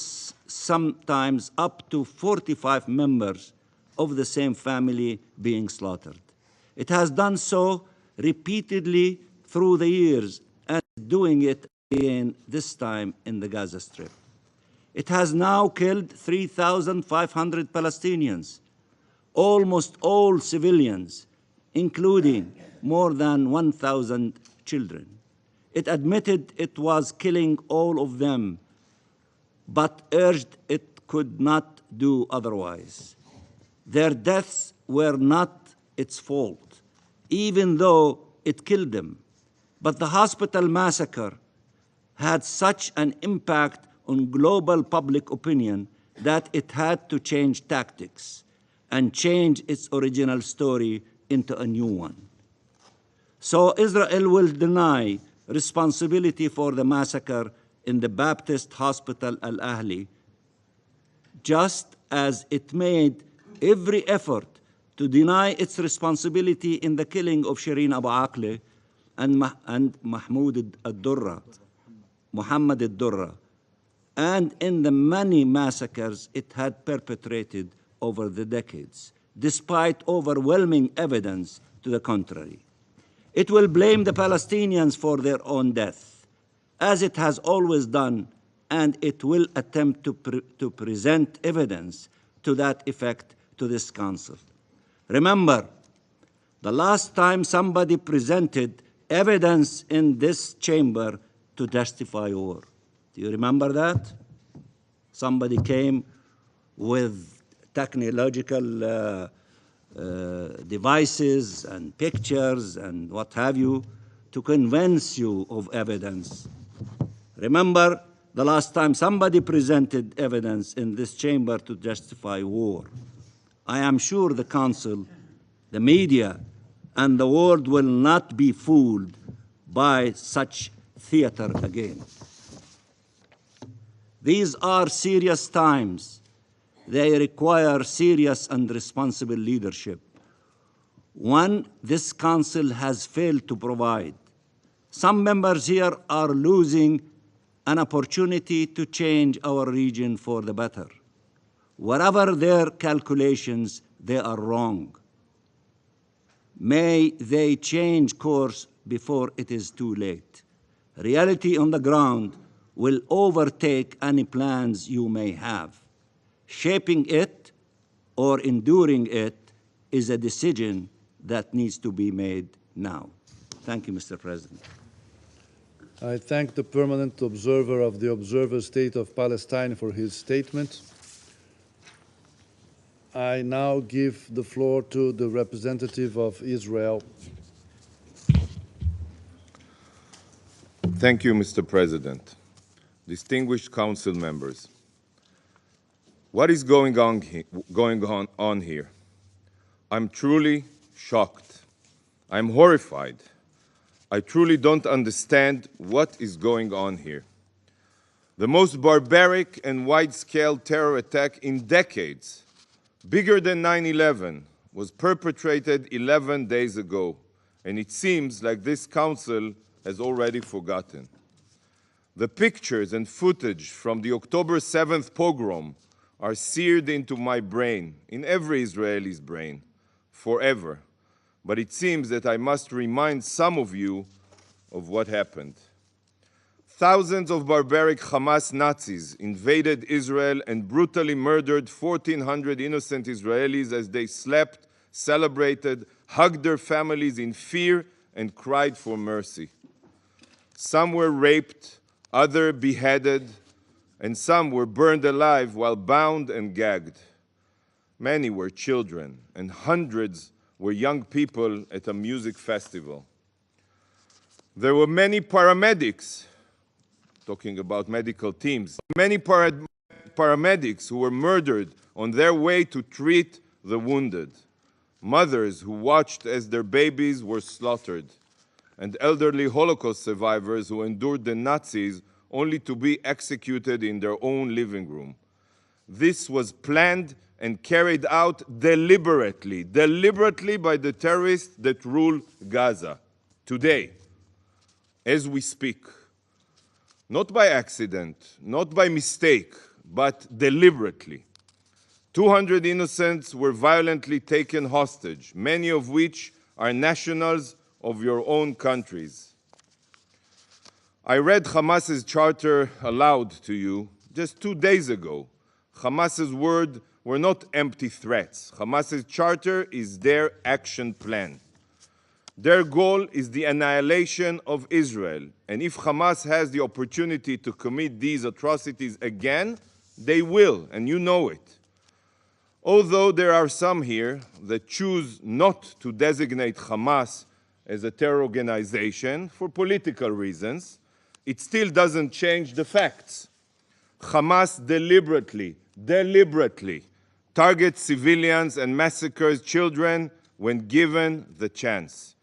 sometimes up to 45 members of the same family being slaughtered. It has done so repeatedly through the years and doing it again this time in the Gaza Strip. It has now killed 3,500 Palestinians, almost all civilians, including more than 1,000 children. It admitted it was killing all of them, but urged it could not do otherwise. Their deaths were not its fault, even though it killed them. But the hospital massacre had such an impact on global public opinion that it had to change tactics and change its original story into a new one. So Israel will deny responsibility for the massacre in the Baptist hospital al-Ahli, just as it made every effort to deny its responsibility in the killing of Shireen Abu Akleh and Muhammad al-Durra, and in the many massacres it had perpetrated over the decades, despite overwhelming evidence to the contrary. It will blame the Palestinians for their own death, as it has always done, and it will attempt to present evidence to that effect to this Council. Remember, the last time somebody presented evidence in this chamber to justify war. Do you remember that? Somebody came with technological devices and pictures and what have you to convince you of evidence. Remember the last time somebody presented evidence in this chamber to justify war. I am sure the Council, the media, and the world will not be fooled by such theater again. These are serious times. They require serious and responsible leadership. One this Council has failed to provide. Some members here are losing an opportunity to change our region for the better. Whatever their calculations, they are wrong. May they change course before it is too late. Reality on the ground will overtake any plans you may have. Shaping it or enduring it is a decision that needs to be made now. Thank you, Mr. President. I thank the permanent observer of the Observer State of Palestine for his statement. I now give the floor to the representative of Israel. Thank you, Mr. President. Distinguished Council members, what is going on here? I'm truly shocked. I'm horrified. I truly don't understand what is going on here. The most barbaric and wide-scale terror attack in decades, bigger than 9/11, was perpetrated 11 days ago, and it seems like this Council has already forgotten. The pictures and footage from the October 7th pogrom are seared into my brain, in every Israeli's brain, forever. But it seems that I must remind some of you of what happened. Thousands of barbaric Hamas Nazis invaded Israel and brutally murdered 1,400 innocent Israelis as they slept, celebrated, hugged their families in fear, and cried for mercy. Some were raped, others beheaded, and some were burned alive while bound and gagged. Many were children, and hundreds were young people at a music festival. There were many paramedics, talking about medical teams, many paramedics who were murdered on their way to treat the wounded, mothers who watched as their babies were slaughtered, and elderly Holocaust survivors who endured the Nazis only to be executed in their own living room. This was planned and carried out deliberately by the terrorists that rule Gaza today, as we speak. Not by accident, not by mistake, but deliberately. 200 innocents were violently taken hostage, many of which are nationals of your own countries. I read Hamas's charter aloud to you just 2 days ago. Hamas's words were not empty threats. Hamas's charter is their action plan. Their goal is the annihilation of Israel. And if Hamas has the opportunity to commit these atrocities again, they will, and you know it. Although there are some here that choose not to designate Hamas as a terror organization for political reasons, it still doesn't change the facts. Hamas deliberately targets civilians and massacres children when given the chance.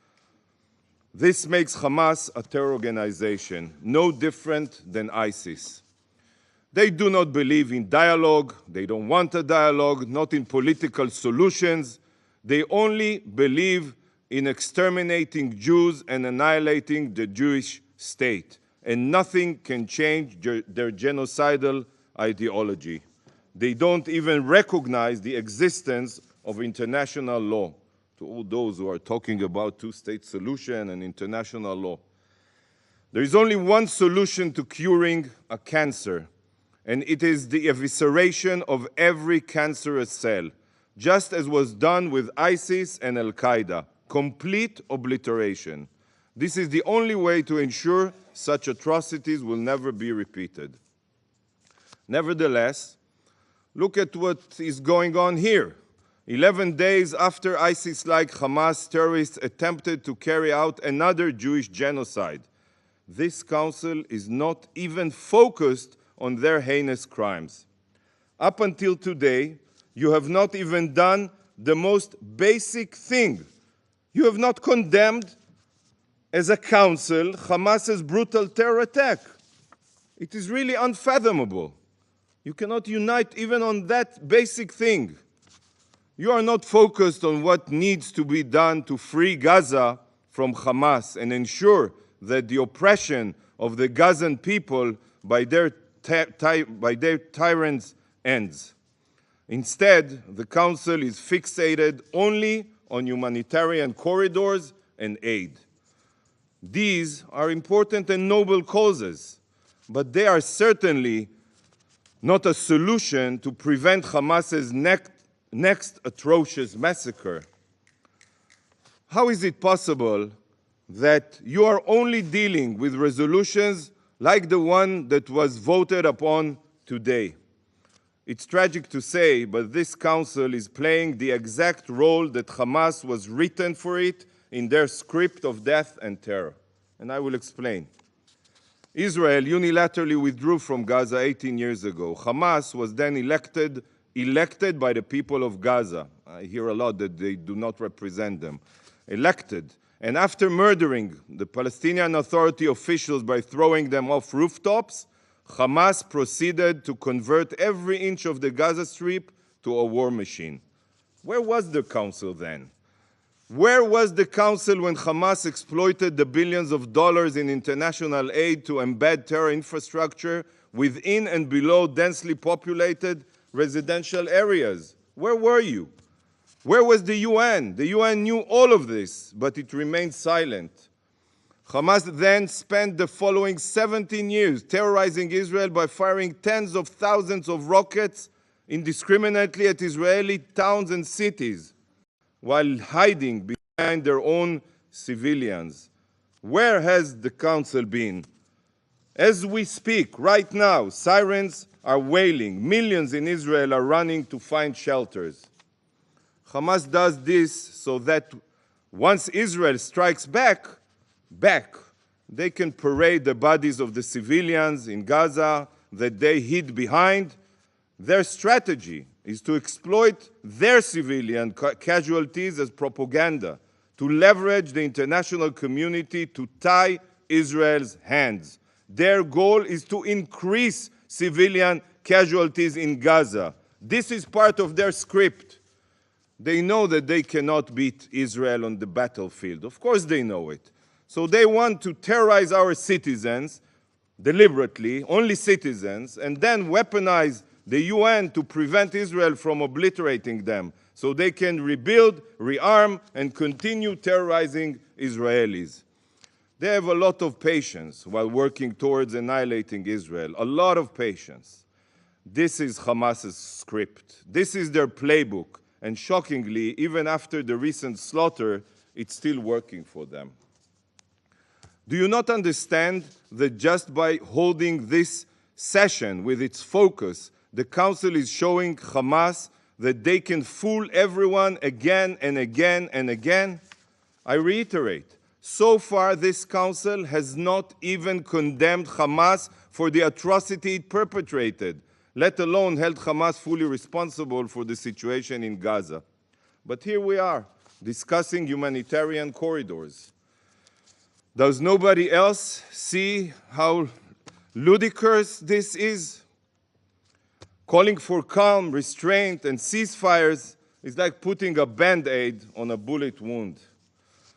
This makes Hamas a terror organization, no different than ISIS. They do not believe in dialogue, they don't want a dialogue, not in political solutions. They only believe in exterminating Jews and annihilating the Jewish state. And nothing can change their genocidal ideology. They don't even recognize the existence of international law. To all those who are talking about two-state solution and international law. There is only one solution to curing a cancer, and it is the evisceration of every cancerous cell, just as was done with ISIS and al-Qaeda, complete obliteration. This is the only way to ensure such atrocities will never be repeated. Nevertheless, Look at what is going on here. 11 days after ISIS-like Hamas terrorists attempted to carry out another Jewish genocide, this council is not even focused on their heinous crimes. Up until today, you have not even done the most basic thing. You have not condemned, as a council, Hamas's brutal terror attack. It is really unfathomable. You cannot unite even on that basic thing. You are not focused on what needs to be done to free Gaza from Hamas and ensure that the oppression of the Gazan people by their tyrants ends. Instead, the Council is fixated only on humanitarian corridors and aid. These are important and noble causes, but they are certainly not a solution to prevent Hamas's next atrocious massacre. How is it possible that you are only dealing with resolutions like the one that was voted upon today? It's tragic to say, but this council is playing the exact role that Hamas was written for it in their script of death and terror. And I will explain. Israel unilaterally withdrew from Gaza 18 years ago. Hamas was then elected by the people of Gaza. I hear a lot that they do not represent them. Elected. And after murdering the Palestinian Authority officials by throwing them off rooftops, Hamas proceeded to convert every inch of the Gaza Strip to a war machine. Where was the council then? Where was the council when Hamas exploited the billions of dollars in international aid to embed terror infrastructure within and below densely populated residential areas? Where were you? Where was the UN? The UN knew all of this, but it remained silent. Hamas then spent the following 17 years terrorizing Israel by firing tens of thousands of rockets indiscriminately at Israeli towns and cities, while hiding behind their own civilians. Where has the council been? As we speak, right now, sirens are wailing. Millions in Israel are running to find shelters. Hamas does this so that once Israel strikes back, they can parade the bodies of the civilians in Gaza that they hid behind. Their strategy is to exploit their civilian casualties as propaganda, to leverage the international community to tie Israel's hands. Their goal is to increase civilian casualties in Gaza. This is part of their script. They know that they cannot beat Israel on the battlefield. Of course they know it. So they want to terrorize our citizens deliberately, only citizens, and then weaponize the UN to prevent Israel from obliterating them, so they can rebuild, rearm, and continue terrorizing Israelis. They have a lot of patience while working towards annihilating Israel, a lot of patience. This is Hamas's script. This is their playbook. And shockingly, even after the recent slaughter, it's still working for them. Do you not understand that just by holding this session with its focus, the Council is showing Hamas that they can fool everyone again and again and again? I reiterate, so far this Council has not even condemned Hamas for the atrocity it perpetrated, let alone held Hamas fully responsible for the situation in Gaza. But here we are, discussing humanitarian corridors. Does nobody else see how ludicrous this is? Calling for calm, restraint, and ceasefires is like putting a Band-Aid on a bullet wound.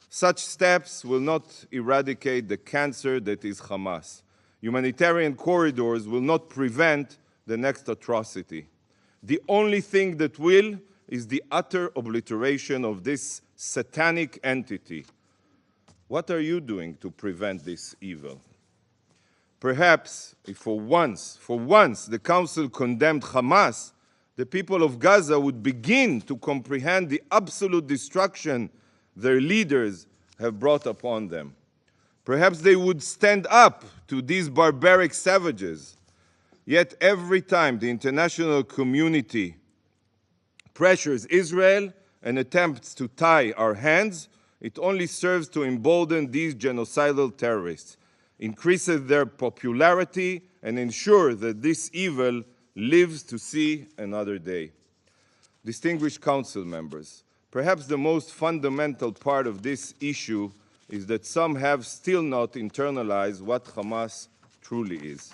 Such steps will not eradicate the cancer that is Hamas. Humanitarian corridors will not prevent the next atrocity. The only thing that will is the utter obliteration of this satanic entity. What are you doing to prevent this evil? Perhaps if for once the Council condemned Hamas, the people of Gaza would begin to comprehend the absolute destruction their leaders have brought upon them. Perhaps they would stand up to these barbaric savages. Yet every time the international community pressures Israel and attempts to tie our hands, it only serves to embolden these genocidal terrorists, increases their popularity, and ensure that this evil lives to see another day. Distinguished Council members, perhaps the most fundamental part of this issue is that some have still not internalized what Hamas truly is.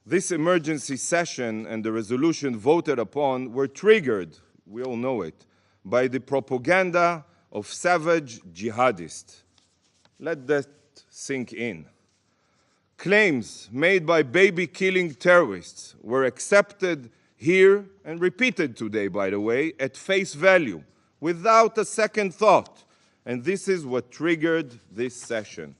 This emergency session and the resolution voted upon were triggered, we all know it, by the propaganda of savage jihadists. Let that sink in. Claims made by baby-killing terrorists were accepted here and repeated today, by the way, at face value, without a second thought. And this is what triggered this session.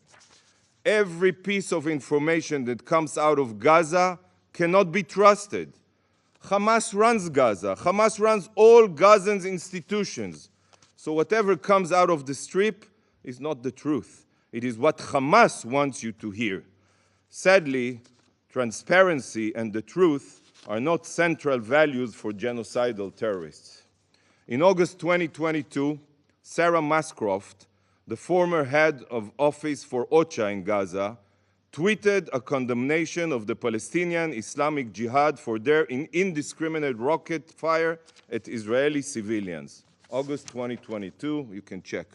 Every piece of information that comes out of Gaza cannot be trusted. Hamas runs Gaza. Hamas runs all Gazan institutions. So whatever comes out of the Strip is not the truth. It is what Hamas wants you to hear. Sadly, transparency and the truth are not central values for genocidal terrorists. In August 2022, Sarah Mascroft, the former head of office for OCHA in Gaza, tweeted a condemnation of the Palestinian Islamic Jihad for their indiscriminate rocket fire at Israeli civilians. August 2022, you can check.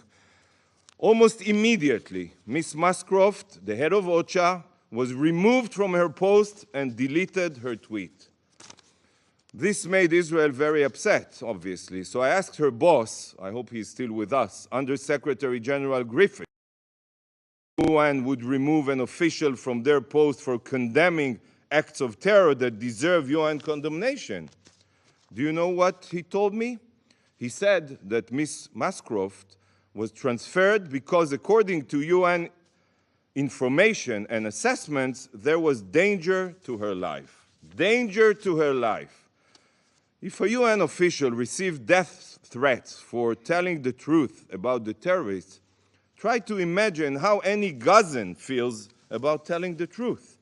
Almost immediately, Ms. Mascroft, the head of OCHA, was removed from her post and deleted her tweet. This made Israel very upset, obviously, so I asked her boss, I hope he's still with us, Under-Secretary General Griffith, UN would remove an official from their post for condemning acts of terror that deserve UN condemnation. Do you know what he told me? He said that Ms. Mascroft was transferred because, according to UN information and assessments, there was danger to her life. Danger to her life. If a UN official received death threats for telling the truth about the terrorists, try to imagine how any Gazan feels about telling the truth.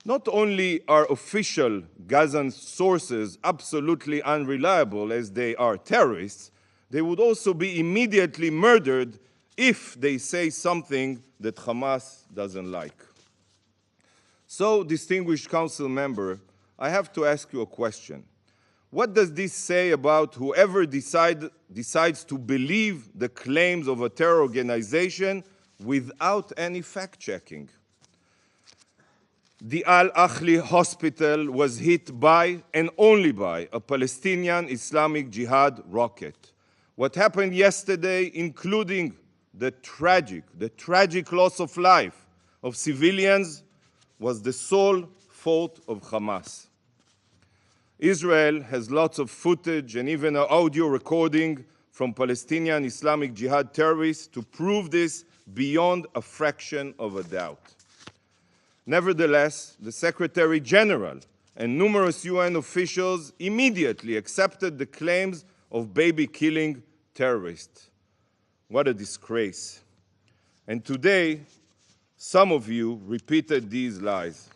Not only are official Gazan sources absolutely unreliable as they are terrorists, they would also be immediately murdered if they say something that Hamas doesn't like. So, distinguished council member, I have to ask you a question. What does this say about whoever decides to believe the claims of a terror organization without any fact-checking? The al-Ahli hospital was hit by, and only by, a Palestinian Islamic Jihad rocket. What happened yesterday, including the tragic loss of life of civilians, was the sole fault of Hamas. Israel has lots of footage and even an audio recording from Palestinian Islamic Jihad terrorists to prove this beyond a fraction of a doubt. Nevertheless, the Secretary General and numerous UN officials immediately accepted the claims of baby-killing terrorists. What a disgrace. And today, some of you repeated these lies.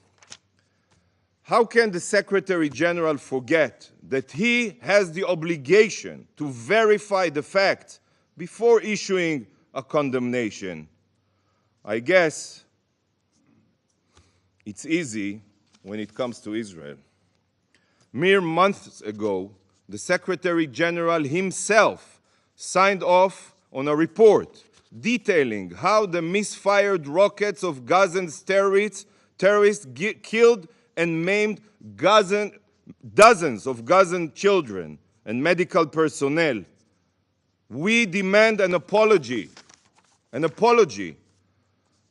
How can the Secretary General forget that he has the obligation to verify the facts before issuing a condemnation? I guess it's easy when it comes to Israel. Mere months ago, the Secretary General himself signed off on a report detailing how the misfired rockets of Gazan terrorists killed and maimed dozens of Gazan children and medical personnel. We demand an apology. An apology.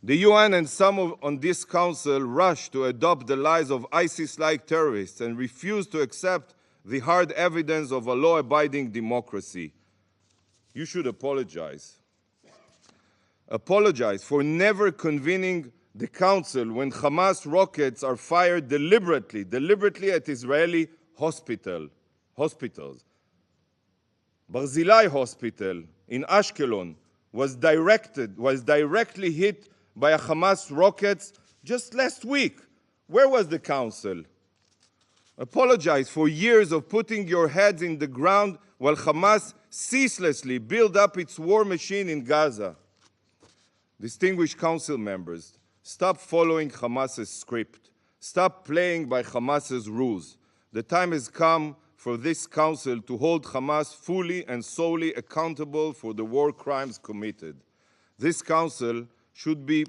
The UN and some on this council rushed to adopt the lies of ISIS-like terrorists and refused to accept the hard evidence of a law-abiding democracy. You should apologize. Apologize for never convening the council when Hamas rockets are fired deliberately at Israeli hospitals. Barzilai Hospital in Ashkelon was directly hit by a Hamas rockets just last week. Where was the council? Apologize for years of putting your heads in the ground while Hamas ceaselessly build up its war machine in Gaza. Distinguished council members, stop following Hamas's script. Stop playing by Hamas's rules. The time has come for this council to hold Hamas fully and solely accountable for the war crimes committed. This council should be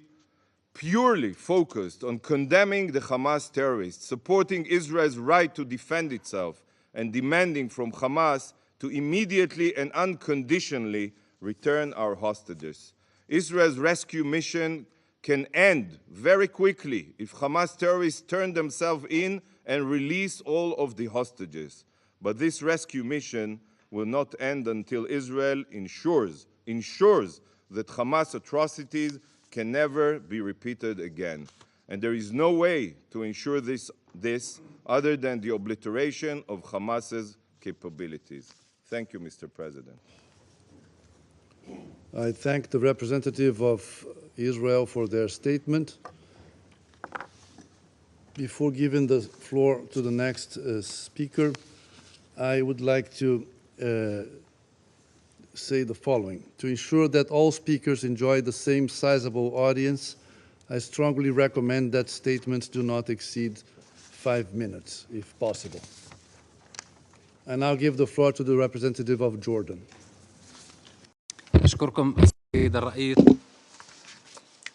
purely focused on condemning the Hamas terrorists, supporting Israel's right to defend itself, and demanding from Hamas to immediately and unconditionally return our hostages. Israel's rescue mission can end very quickly if Hamas terrorists turn themselves in and release all of the hostages. But this rescue mission will not end until Israel ensures that Hamas atrocities can never be repeated again. And there is no way to ensure this other than the obliteration of Hamas's capabilities. Thank you, Mr. President. I thank the representative of Israel for their statement. Before giving the floor to the next speaker, I would like to say the following. To ensure that all speakers enjoy the same sizable audience, I strongly recommend that statements do not exceed 5 minutes, if possible. I now give the floor to the representative of Jordan.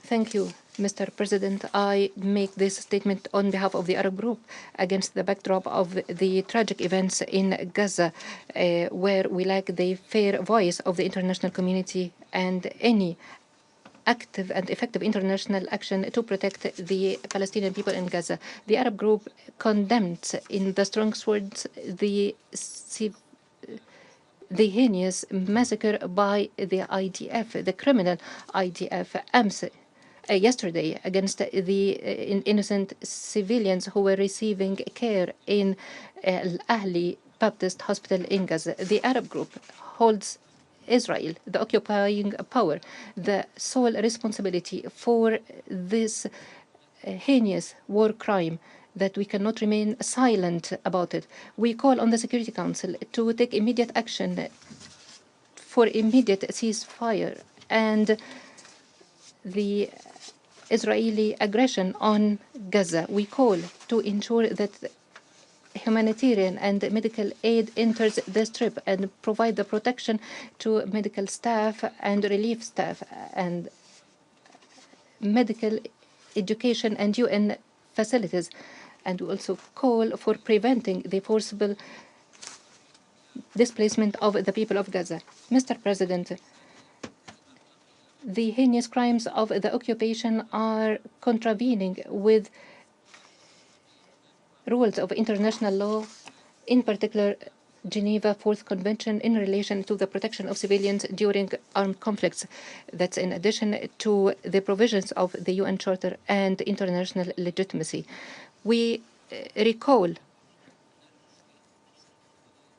Thank you, Mr. President. I make this statement on behalf of the Arab group against the backdrop of the tragic events in Gaza, where we lack the fair voice of the international community and any active and effective international action to protect the Palestinian people in Gaza. The Arab group condemns in the strongest words the heinous massacre by the IDF, the criminal IDF, yesterday against the innocent civilians who were receiving care in al-Ahli Baptist Hospital in Gaza. The Arab group holds Israel, the occupying power, the sole responsibility for this heinous war crime, that we cannot remain silent about it. We call on the Security Council to take immediate action for immediate ceasefire and the Israeli aggression on Gaza. We call to ensure that humanitarian and medical aid enters the Strip and provide the protection to medical staff and relief staff and medical education and UN facilities. And we also call for preventing the forcible displacement of the people of Gaza. Mr. President, the heinous crimes of the occupation are contravening with rules of international law, in particular Geneva Fourth Convention in relation to the protection of civilians during armed conflicts. That's in addition to the provisions of the UN Charter and international legitimacy. We recall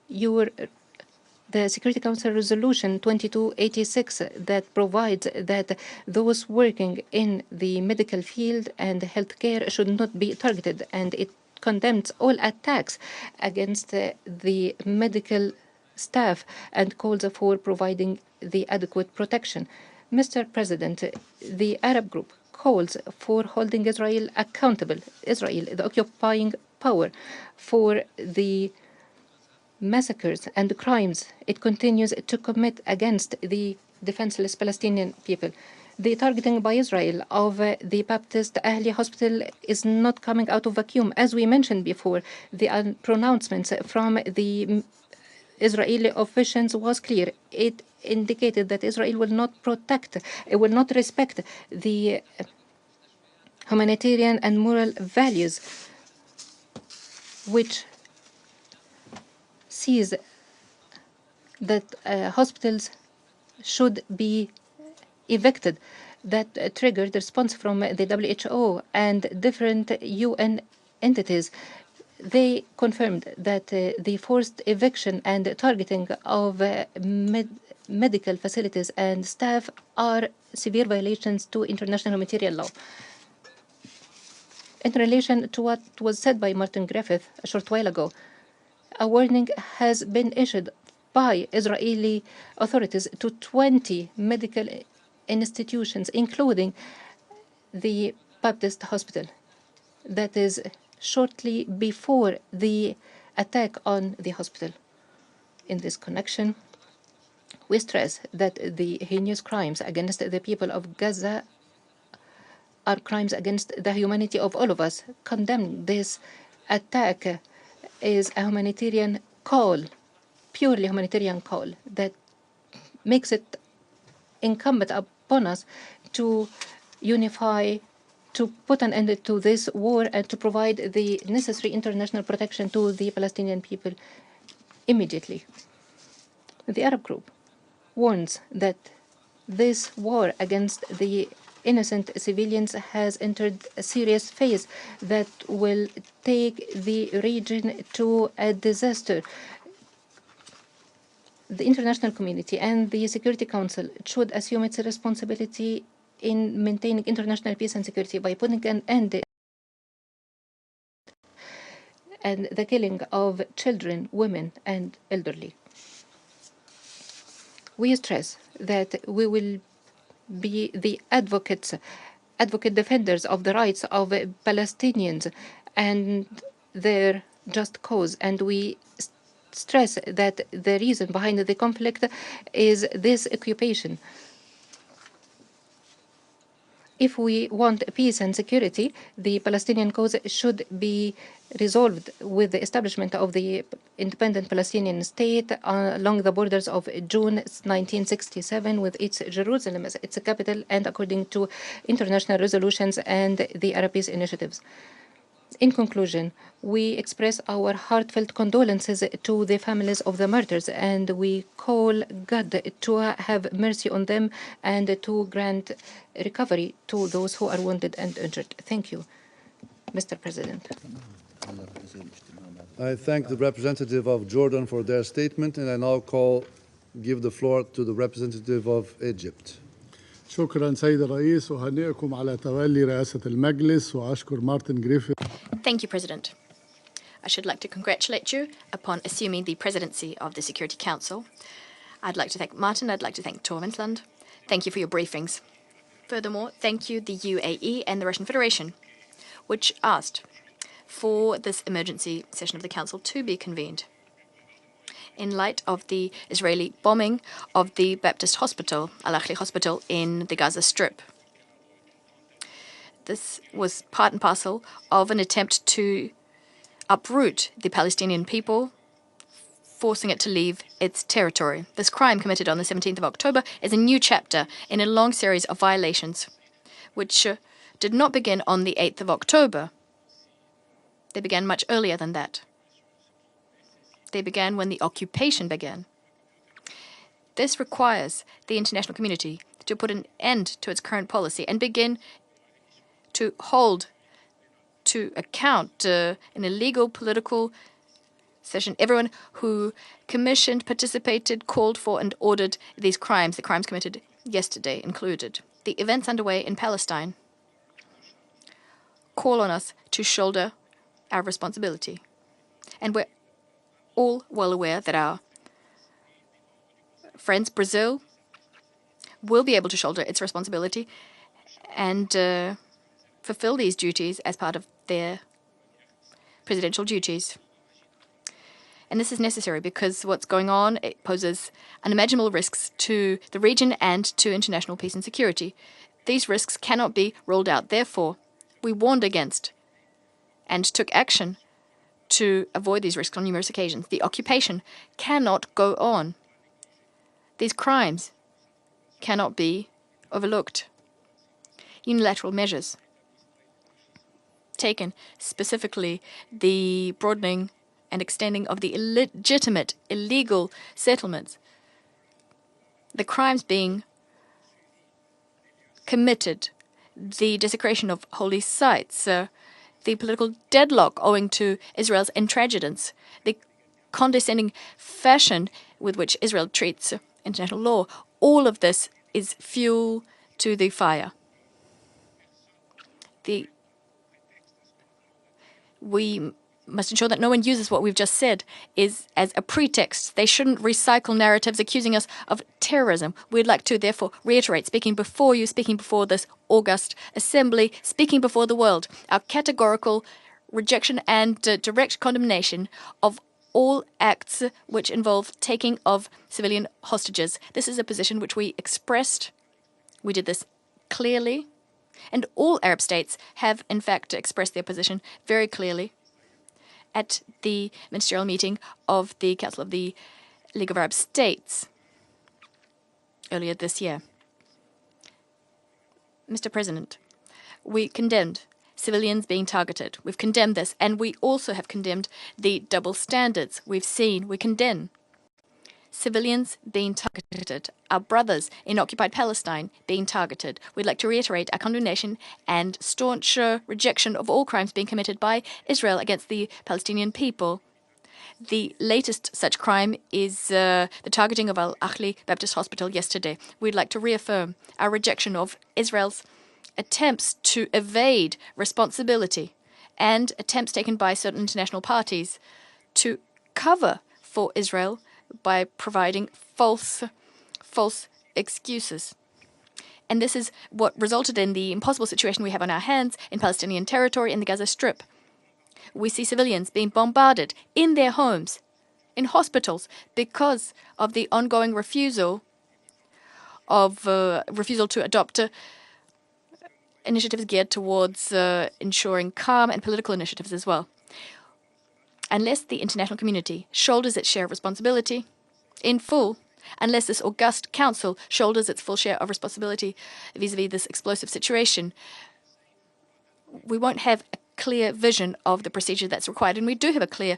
the Security Council Resolution 2286 that provides that those working in the medical field and healthcare should not be targeted, and it condemns all attacks against the medical staff and calls for providing the adequate protection. Mr. President, the Arab group calls for holding Israel accountable, Israel, the occupying power, for the massacres and crimes it continues to commit against the defenseless Palestinian people. The targeting by Israel of the Baptist Ahli Hospital is not coming out of vacuum. As we mentioned before, the pronouncements from the Israeli officials was clear. It indicated that Israel will not respect the humanitarian and moral values which sees that hospitals should be evicted. That triggered the response from the WHO and different UN entities. They confirmed that the forced eviction and targeting of medical facilities and staff are severe violations to international humanitarian law. In relation to what was said by Martin Griffith a short while ago, a warning has been issued by Israeli authorities to 20 medical institutions, including the Baptist Hospital. That is shortly before the attack on the hospital. In this connection, we stress that the heinous crimes against the people of Gaza are crimes against the humanity of all of us. Condemn this attack is a humanitarian call, purely humanitarian call, that makes it incumbent upon us to unify, to put an end to this war and to provide the necessary international protection to the Palestinian people immediately. The Arab group warns that this war against the innocent civilians has entered a serious phase that will take the region to a disaster. The international community and the Security Council should assume its responsibility in maintaining international peace and security by putting an end and the killing of children, women, and elderly. We stress that we will be the advocate defenders of the rights of Palestinians and their just cause, and we stress that the reason behind the conflict is this occupation. If we want peace and security, the Palestinian cause should be resolved with the establishment of the independent Palestinian state along the borders of June 1967, with its Jerusalem as its capital and according to international resolutions and the Arab peace initiatives. In conclusion, we express our heartfelt condolences to the families of the martyrs, and we call God to have mercy on them and to grant recovery to those who are wounded and injured. Thank you, Mr. President. I thank the representative of Jordan for their statement, and I now give the floor to the representative of Egypt. شكرا سيد الرئيس وهنئكم على تولي رئاسة المجلس وأشكر مارتن جريفيث. Thank you, President. I should like to congratulate you upon assuming the presidency of the Security Council. I'd like to thank Martin. I'd like to thank Tomlinson. Thank you for your briefings. Furthermore, thank you the UAE and the Russian Federation, which asked for this emergency session of the Council to be convened in light of the Israeli bombing of the Baptist Hospital, al-Ahli Hospital, in the Gaza Strip. This was part and parcel of an attempt to uproot the Palestinian people, forcing it to leave its territory. This crime committed on the 17th of October is a new chapter in a long series of violations, which did not begin on the 8th of October. They began much earlier than that. They began when the occupation began. This requires the international community to put an end to its current policy and begin to hold to account in a legal, political session everyone who commissioned, participated, called for, and ordered these crimes, the crimes committed yesterday included. The events underway in Palestine call on us to shoulder our responsibility. And we're all well aware that our friends, Brazil, will be able to shoulder its responsibility and fulfill these duties as part of their presidential duties. And this is necessary because what's going on, it poses unimaginable risks to the region and to international peace and security. These risks cannot be ruled out. Therefore, we warned against and took action to avoid these risks on numerous occasions. The occupation cannot go on. These crimes cannot be overlooked. Unilateral measures taken, specifically the broadening and extending of the illegitimate, illegal settlements, the crimes being committed, the desecration of holy sites, the political deadlock owing to Israel's intransigence, the condescending fashion with which Israel treats international law, all of this is fuel to the fire. The We must ensure that no one uses what we've just said as a pretext. They shouldn't recycle narratives accusing us of terrorism. We'd like to therefore reiterate, speaking before you, speaking before this august assembly, speaking before the world, our categorical rejection and direct condemnation of all acts which involve taking of civilian hostages. This is a position which we expressed. We did this clearly, and all Arab states have in fact expressed their position very clearly at the ministerial meeting of the Council of the League of Arab States earlier this year. Mr. President, we condemned civilians being targeted. We've condemned this, and we also have condemned the double standards we've seen. We condemn civilians being targeted, our brothers in occupied Palestine being targeted. We'd like to reiterate our condemnation and staunch rejection of all crimes being committed by Israel against the Palestinian people. The latest such crime is the targeting of al-Ahli Baptist Hospital yesterday. We'd like to reaffirm our rejection of Israel's attempts to evade responsibility and attempts taken by certain international parties to cover for Israel by providing false excuses. And this is what resulted in the impossible situation we have on our hands in Palestinian territory in the Gaza Strip. We see civilians being bombarded in their homes, in hospitals, because of the ongoing refusal to adopt initiatives geared towards ensuring calm and political initiatives as well. Unless the international community shoulders its share of responsibility in full, unless this august council shoulders its full share of responsibility vis-à-vis this explosive situation, we won't have a clear vision of the procedure that's required. And we do have a clear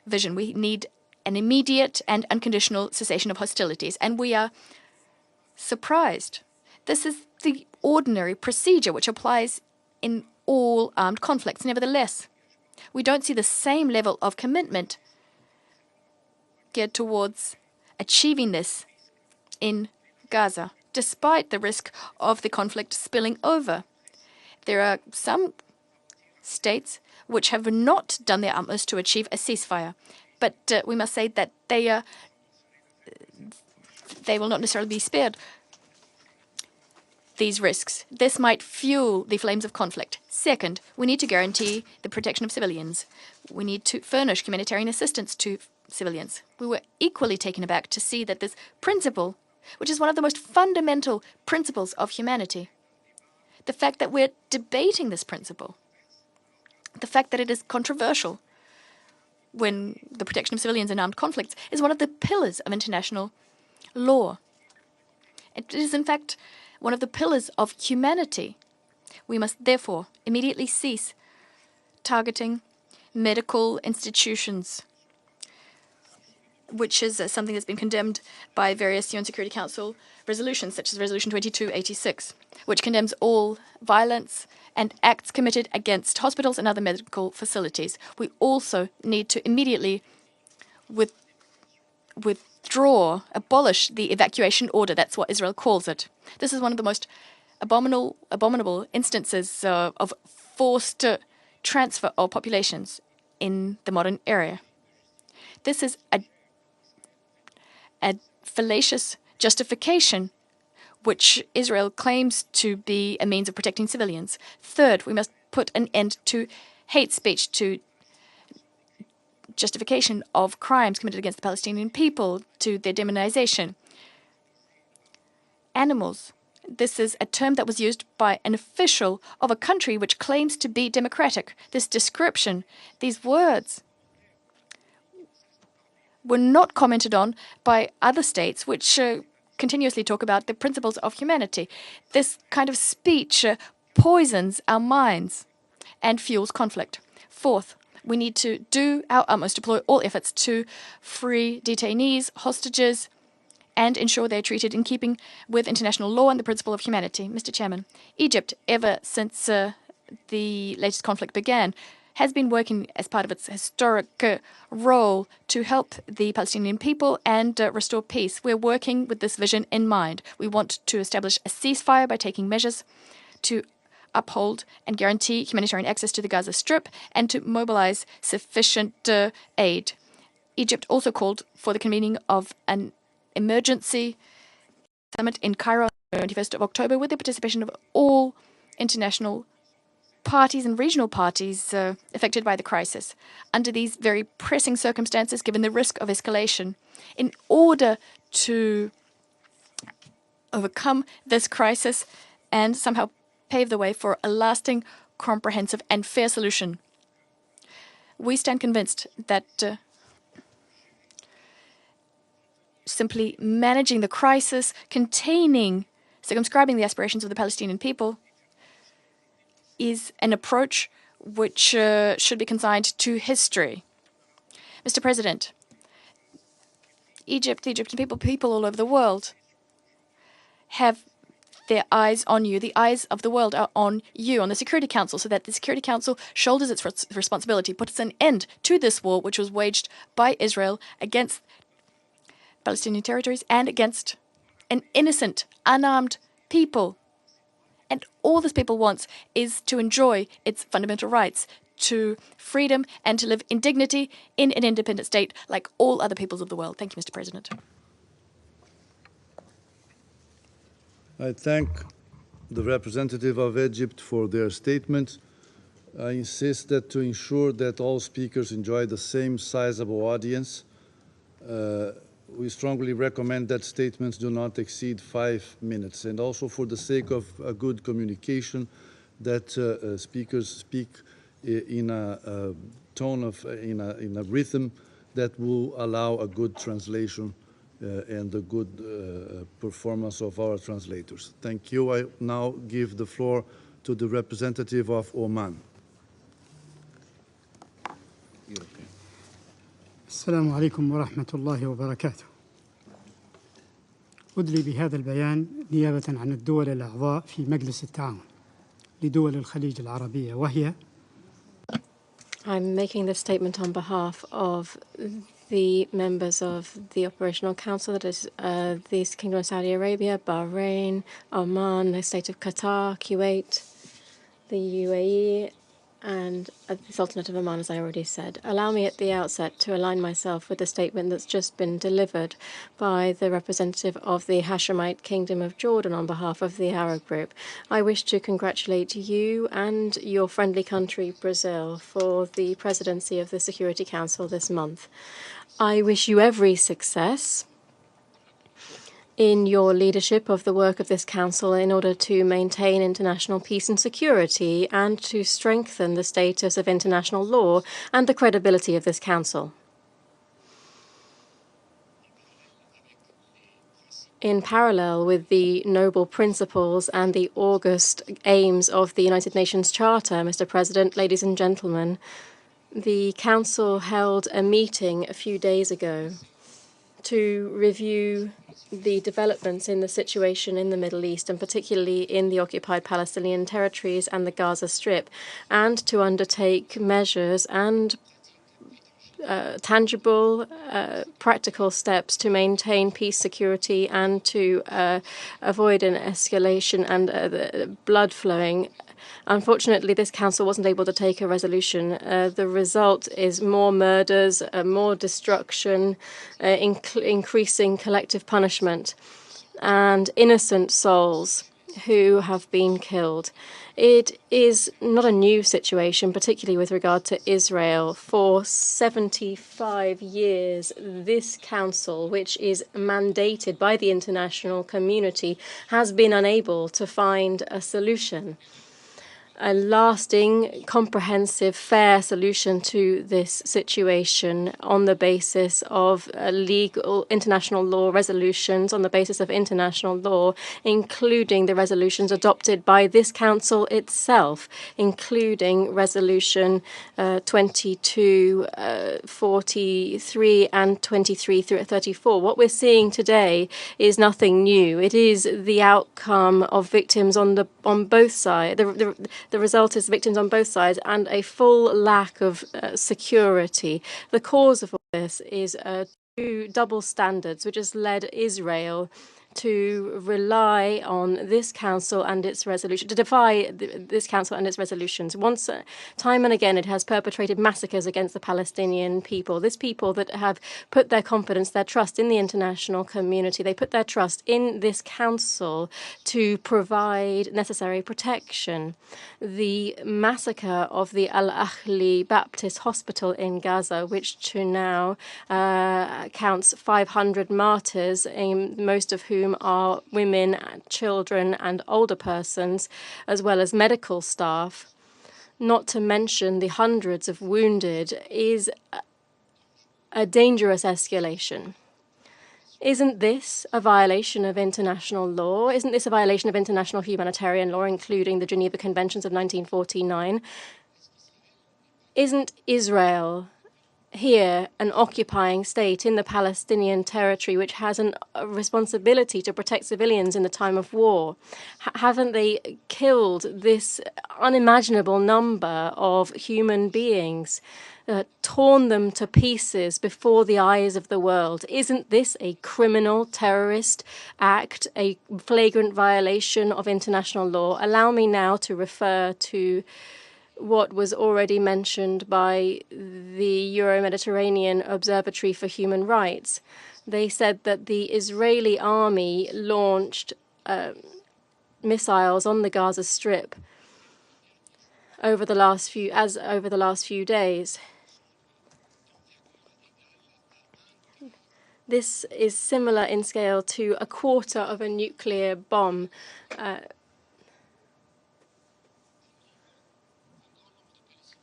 vision. We need an immediate and unconditional cessation of hostilities. And we are surprised. This is the ordinary procedure which applies in all armed conflicts. Nevertheless, we don't see the same level of commitment geared towards achieving this in Gaza, despite the risk of the conflict spilling over. There are some states which have not done their utmost to achieve a ceasefire, but we must say that they will not necessarily be spared these risks. This might fuel the flames of conflict. Second, we need to guarantee the protection of civilians. We need to furnish humanitarian assistance to civilians. We were equally taken aback to see that this principle, which is one of the most fundamental principles of humanity, the fact that we're debating this principle, the fact that it is controversial when the protection of civilians in armed conflicts is one of the pillars of international law. It is, in fact, one of the pillars of humanity. We must therefore immediately cease targeting medical institutions, which is something that's been condemned by various UN Security Council resolutions, such as Resolution 2286, which condemns all violence and acts committed against hospitals and other medical facilities. We also need to immediately abolish the evacuation order. That's what Israel calls it. This is one of the most abominable instances of forced transfer of populations in the modern era. This is a fallacious justification which Israel claims to be a means of protecting civilians. Third, we must put an end to hate speech, to justification of crimes committed against the Palestinian people, to their demonization. Animals. This is a term that was used by an official of a country which claims to be democratic. This description, these words, were not commented on by other states which continuously talk about the principles of humanity. This kind of speech poisons our minds and fuels conflict. Fourth, we need to do our utmost to deploy all efforts to free detainees, hostages, and ensure they're treated in keeping with international law and the principle of humanity. Mr. Chairman, Egypt, ever since the latest conflict began, has been working as part of its historic role to help the Palestinian people and restore peace. We're working with this vision in mind. We want to establish a ceasefire by taking measures to uphold and guarantee humanitarian access to the Gaza Strip and to mobilize sufficient aid. Egypt also called for the convening of an emergency summit in Cairo on the 21st of October with the participation of all international parties and regional parties affected by the crisis. Under these very pressing circumstances, given the risk of escalation, in order to overcome this crisis and somehow pave the way for a lasting, comprehensive and fair solution, we stand convinced that simply managing the crisis, circumscribing the aspirations of the Palestinian people, is an approach which should be consigned to history. Mr. President, Egypt, the Egyptian people all over the world have their eyes on you. The eyes of the world are on you, on the Security Council, so that the Security Council shoulders its responsibility, puts an end to this war which was waged by Israel against Palestinian territories and against an innocent, unarmed people. And all this people wants is to enjoy its fundamental rights to freedom and to live in dignity in an independent state like all other peoples of the world. Thank you, Mr. President. I thank the representative of Egypt for their statement. I insist that to ensure that all speakers enjoy the same sizable audience, we strongly recommend that statements do not exceed 5 minutes, and also for the sake of a good communication, that speakers speak in a tone of, in a rhythm that will allow a good translation and the good performance of our translators. Thank you. I now give the floor to the representative of Oman. السلام عليكم ورحمة الله وبركاته. أدلي بهذا البيان نيابة عن الدول الأعضاء في مجلس التعاون لدول الخليج العربية وهي I'm making this statement on behalf of the members of the Operational Council, that is the Kingdom of Saudi Arabia, Bahrain, Oman, the State of Qatar, Kuwait, the UAE, and the Sultanate of Oman, as I already said. Allow me at the outset to align myself with the statement that's just been delivered by the representative of the Hashemite Kingdom of Jordan on behalf of the Arab Group. I wish to congratulate you and your friendly country, Brazil, for the presidency of the Security Council this month. I wish you every success in your leadership of the work of this Council in order to maintain international peace and security and to strengthen the status of international law and the credibility of this Council. In parallel with the noble principles and the august aims of the United Nations Charter, Mr. President, ladies and gentlemen, the Council held a meeting a few days ago to review the developments in the situation in the Middle East, and particularly in the occupied Palestinian territories and the Gaza Strip, and to undertake measures and tangible, practical steps to maintain peace, security, and to avoid an escalation and the blood flowing. Unfortunately, this Council wasn't able to take a resolution. The result is more murders, more destruction, increasing collective punishment, and innocent souls who have been killed. It is not a new situation, particularly with regard to Israel. For 75 years, this Council, which is mandated by the international community, has been unable to find a solution, a lasting, comprehensive, fair solution to this situation on the basis of legal international law resolutions, on the basis of international law, including the resolutions adopted by this Council itself, including Resolution 2243 and 2334. What we're seeing today is nothing new. It is the outcome of victims on both sides. The result is victims on both sides and a full lack of security. The cause of all this is two double standards, which has led Israel to rely on this council and its resolution, to defy this council and its resolutions. Once, time and again, it has perpetrated massacres against the Palestinian people. This people that have put their confidence, their trust in the international community. They put their trust in this council to provide necessary protection. The massacre of the al-Ahli Baptist Hospital in Gaza, which to now counts 500 martyrs, most of whom are women, children, and older persons, as well as medical staff, not to mention the hundreds of wounded, is a dangerous escalation. Isn't this a violation of international law? Isn't this a violation of international humanitarian law, including the Geneva Conventions of 1949? Isn't Israel here an occupying state in the Palestinian territory which has a responsibility to protect civilians in the time of war? Haven't they killed this unimaginable number of human beings, torn them to pieces before the eyes of the world? Isn't this a criminal terrorist act, a flagrant violation of international law? Allow me now to refer to what was already mentioned by the Euro-Mediterranean Observatory for Human Rights. They said that the Israeli army launched missiles on the Gaza Strip over the last few days. This is similar in scale to a quarter of a nuclear bomb.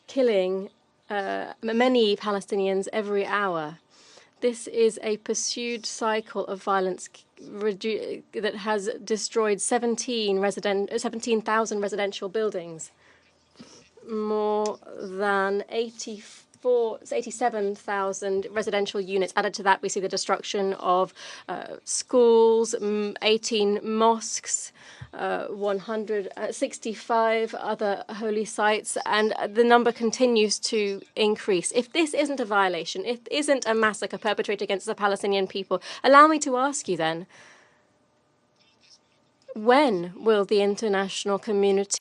Killing many Palestinians every hour. This is a pursued cycle of violence that has destroyed 17,000 residential buildings, more than 87,000 residential units. Added to that, we see the destruction of schools, 18 mosques, 165 other holy sites, and the number continues to increase. If this isn't a violation, if it isn't a massacre perpetrated against the Palestinian people, allow me to ask you then, when will the international community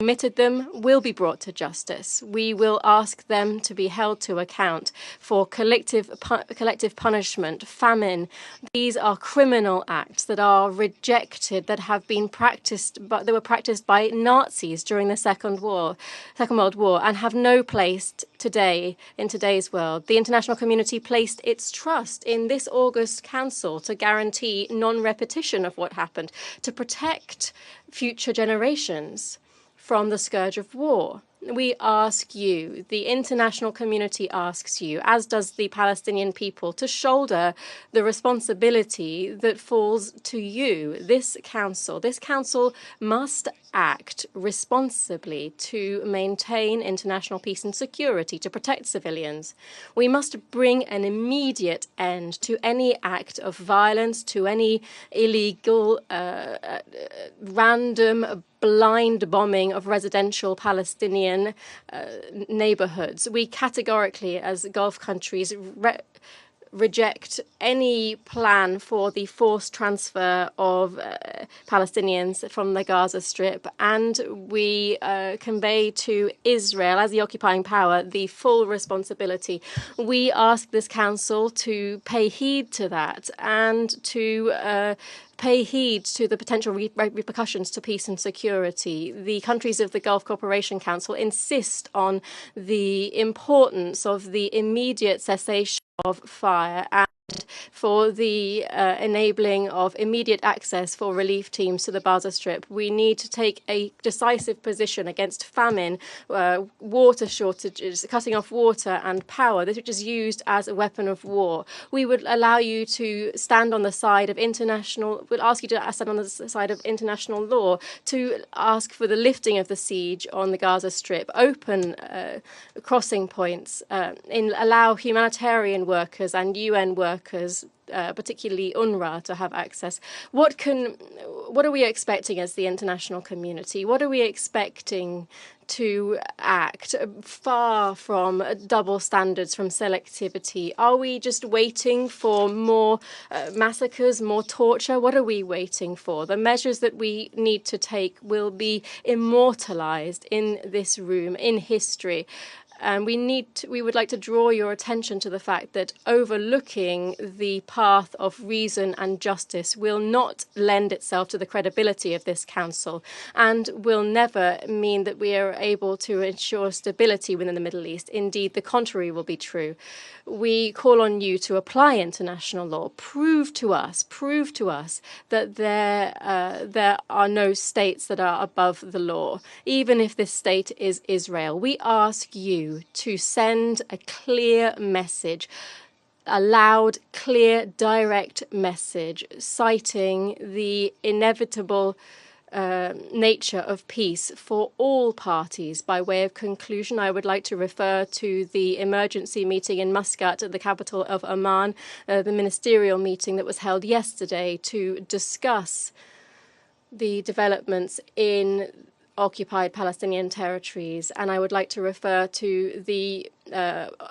committed them will be brought to justice? We will ask them to be held to account for collective punishment, famine. These are criminal acts that are rejected, that have been practiced, but they were practiced by Nazis during the Second World War, and have no place today in today's world. The international community placed its trust in this August Council to guarantee non-repetition of what happened, to protect future generations from the scourge of war. We ask you, the international community asks you, as does the Palestinian people, to shoulder the responsibility that falls to you, this council. This council must act responsibly to maintain international peace and security, to protect civilians. We must bring an immediate end to any act of violence, to any illegal, random, blind bombing of residential Palestinian neighborhoods. We categorically, as Gulf countries, reject any plan for the forced transfer of Palestinians from the Gaza Strip, and we convey to Israel, as the occupying power, the full responsibility. We ask this council to pay heed to that and to pay heed to the potential repercussions to peace and security. The countries of the Gulf Cooperation Council insist on the importance of the immediate cessation of fire and for the enabling of immediate access for relief teams to the Gaza Strip. We need to take a decisive position against famine, water shortages, cutting off water and power, this which is used as a weapon of war. We would allow you to stand on the side of would ask you to stand on the side of international law, to ask for the lifting of the siege on the Gaza Strip, open crossing points, allow humanitarian workers and UN workers, particularly UNRWA, to have access. What are we expecting as the international community? What are we expecting to act far from double standards, from selectivity? Are we just waiting for more massacres, more torture? What are we waiting for? The measures that we need to take will be immortalized in this room, in history. And we would like to draw your attention to the fact that overlooking the path of reason and justice will not lend itself to the credibility of this Council and will never mean that we are able to ensure stability within the Middle East. Indeed, the contrary will be true. We call on you to apply international law. Prove to us that there are no states that are above the law, even if this state is Israel. We ask you to send a clear message, a loud, clear, direct message, citing the inevitable nature of peace for all parties. By way of conclusion, I would like to refer to the emergency meeting in Muscat, the capital of Oman, the ministerial meeting that was held yesterday to discuss the developments in occupied Palestinian territories. And I would like to refer to the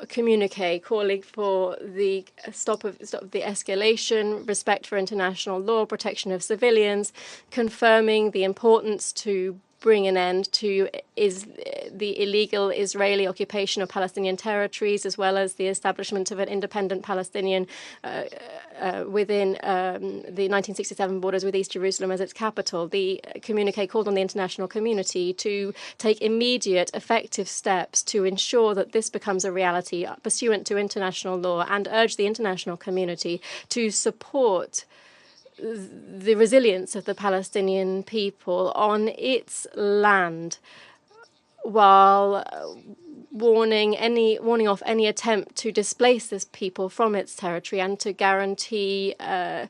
communique calling for the stop of the escalation, respect for international law, protection of civilians, confirming the importance to bring an end to the illegal Israeli occupation of Palestinian territories, as well as the establishment of an independent Palestinian within the 1967 borders with East Jerusalem as its capital. The communique called on the international community to take immediate, effective steps to ensure that this becomes a reality pursuant to international law, and urge the international community to support the resilience of the Palestinian people on its land, while warning off any attempt to displace this people from its territory, and to guarantee a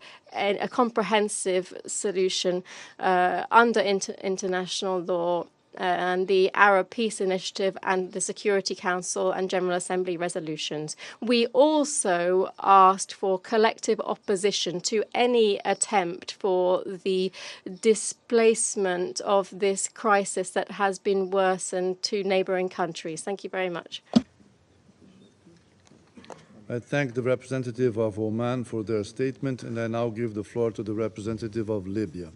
comprehensive solution under international law and the Arab Peace Initiative and the Security Council and General Assembly resolutions. We also asked for collective opposition to any attempt for the displacement of this crisis that has been worsened to neighboring countries. Thank you very much. I thank the representative of Oman for their statement, and I now give the floor to the representative of Libya.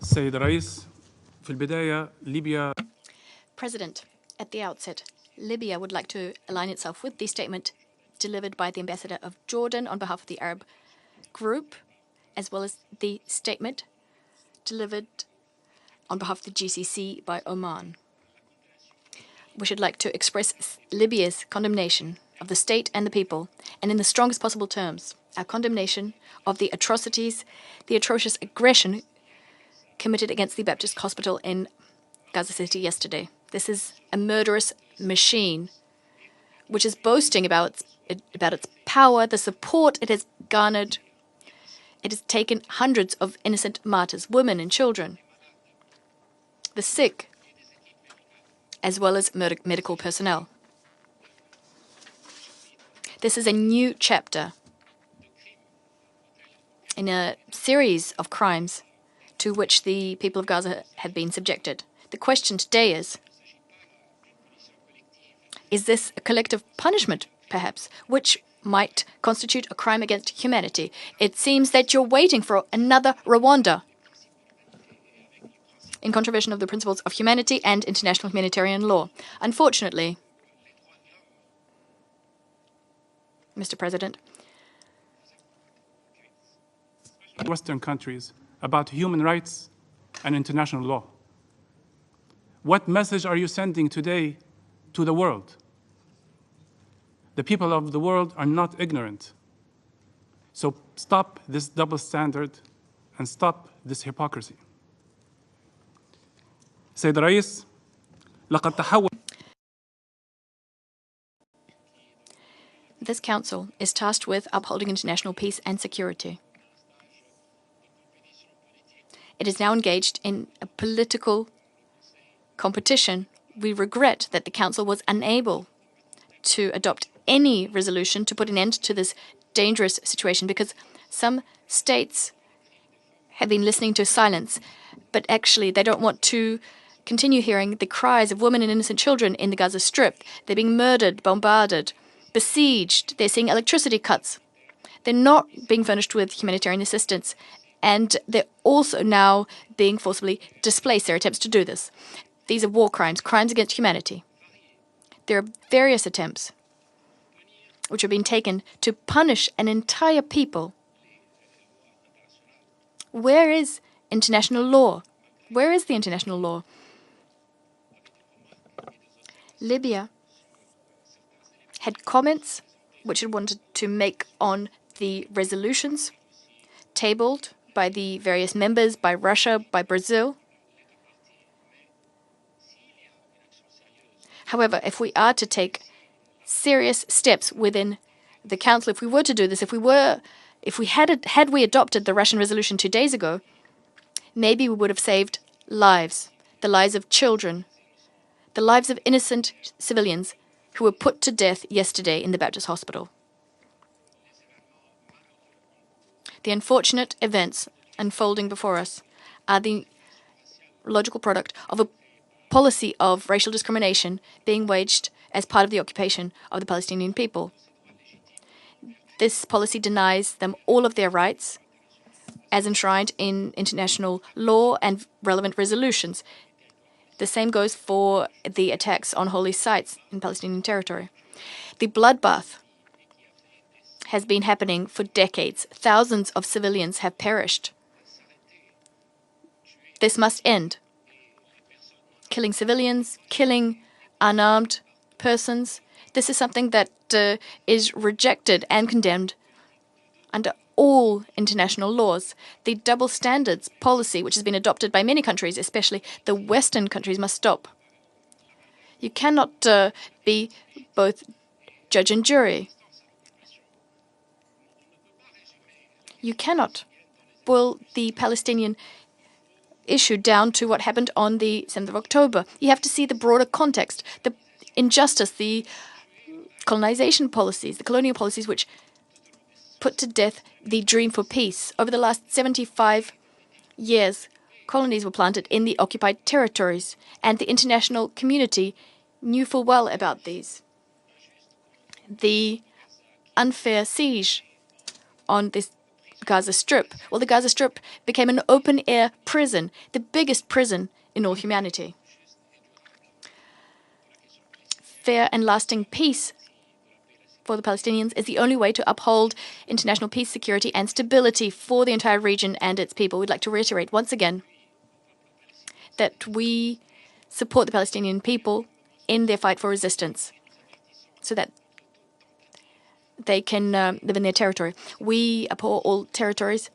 السيد الرئيس في البداية ليبيا President, at the outset, Libya would like to align itself with the statement delivered by the ambassador of Jordan on behalf of the Arab group, as well as the statement delivered on behalf of the GCC by Oman. We should like to express Libya's condemnation of the state and the people, and in the strongest possible terms, our condemnation of the atrocities, the atrocious aggression committed against the Baptist Hospital in Gaza City yesterday. This is a murderous machine which is boasting about its power, the support it has garnered. It has taken hundreds of innocent martyrs, women and children, the sick, as well as medical personnel. This is a new chapter in a series of crimes to which the people of Gaza have been subjected. The question today is this a collective punishment, perhaps, which might constitute a crime against humanity? It seems that you're waiting for another Rwanda, in contravention of the principles of humanity and international humanitarian law. Unfortunately, Mr. President, Western countries about human rights and international law. What message are you sending today to the world? The people of the world are not ignorant. So stop this double standard and stop this hypocrisy. سيد الرئيس لقد تحول. This council is tasked with upholding international peace and security. It is now engaged in a political competition. We regret that the council was unable to adopt any resolution to put an end to this dangerous situation, because some states have been listening to silence, but actually they don't want to continue hearing the cries of women and innocent children in the Gaza Strip. They're being murdered, bombarded, besieged. They're seeing electricity cuts. They're not being furnished with humanitarian assistance, and they're also now being forcibly displaced. There are attempts to do this. These are war crimes, crimes against humanity. There are various attempts which have been taken to punish an entire people. Where is international law? Where is the international law? Libya had comments which it wanted to make on the resolutions tabled by the various members, by Russia, by Brazil. However, if we are to take serious steps within the Council, if we were to do this, had we adopted the Russian resolution 2 days ago, maybe we would have saved lives, the lives of children, the lives of innocent civilians who were put to death yesterday in the Baptist hospital. The unfortunate events unfolding before us are the logical product of a policy of racial discrimination being waged as part of the occupation of the Palestinian people. This policy denies them all of their rights as enshrined in international law and relevant resolutions. The same goes for the attacks on holy sites in Palestinian territory. The bloodbath has been happening for decades. Thousands of civilians have perished. This must end. Killing civilians, killing unarmed persons, this is something that is rejected and condemned under all international laws. The double standards policy, which has been adopted by many countries, especially the Western countries, must stop. You cannot be both judge and jury. You cannot boil the Palestinian issue down to what happened on the 7th of October. You have to see the broader context, the injustice, the colonization policies, the colonial policies which put to death the dream for peace. Over the last 75 years, colonies were planted in the occupied territories, and the international community knew full well about these. The unfair siege on this Gaza Strip. Well, the Gaza Strip became an open-air prison, the biggest prison in all humanity. Fair and lasting peace for the Palestinians is the only way to uphold international peace, security, and stability for the entire region and its people. We'd like to reiterate once again that we support the Palestinian people in their fight for resistance so that they can live in their territory. We abhor all territories,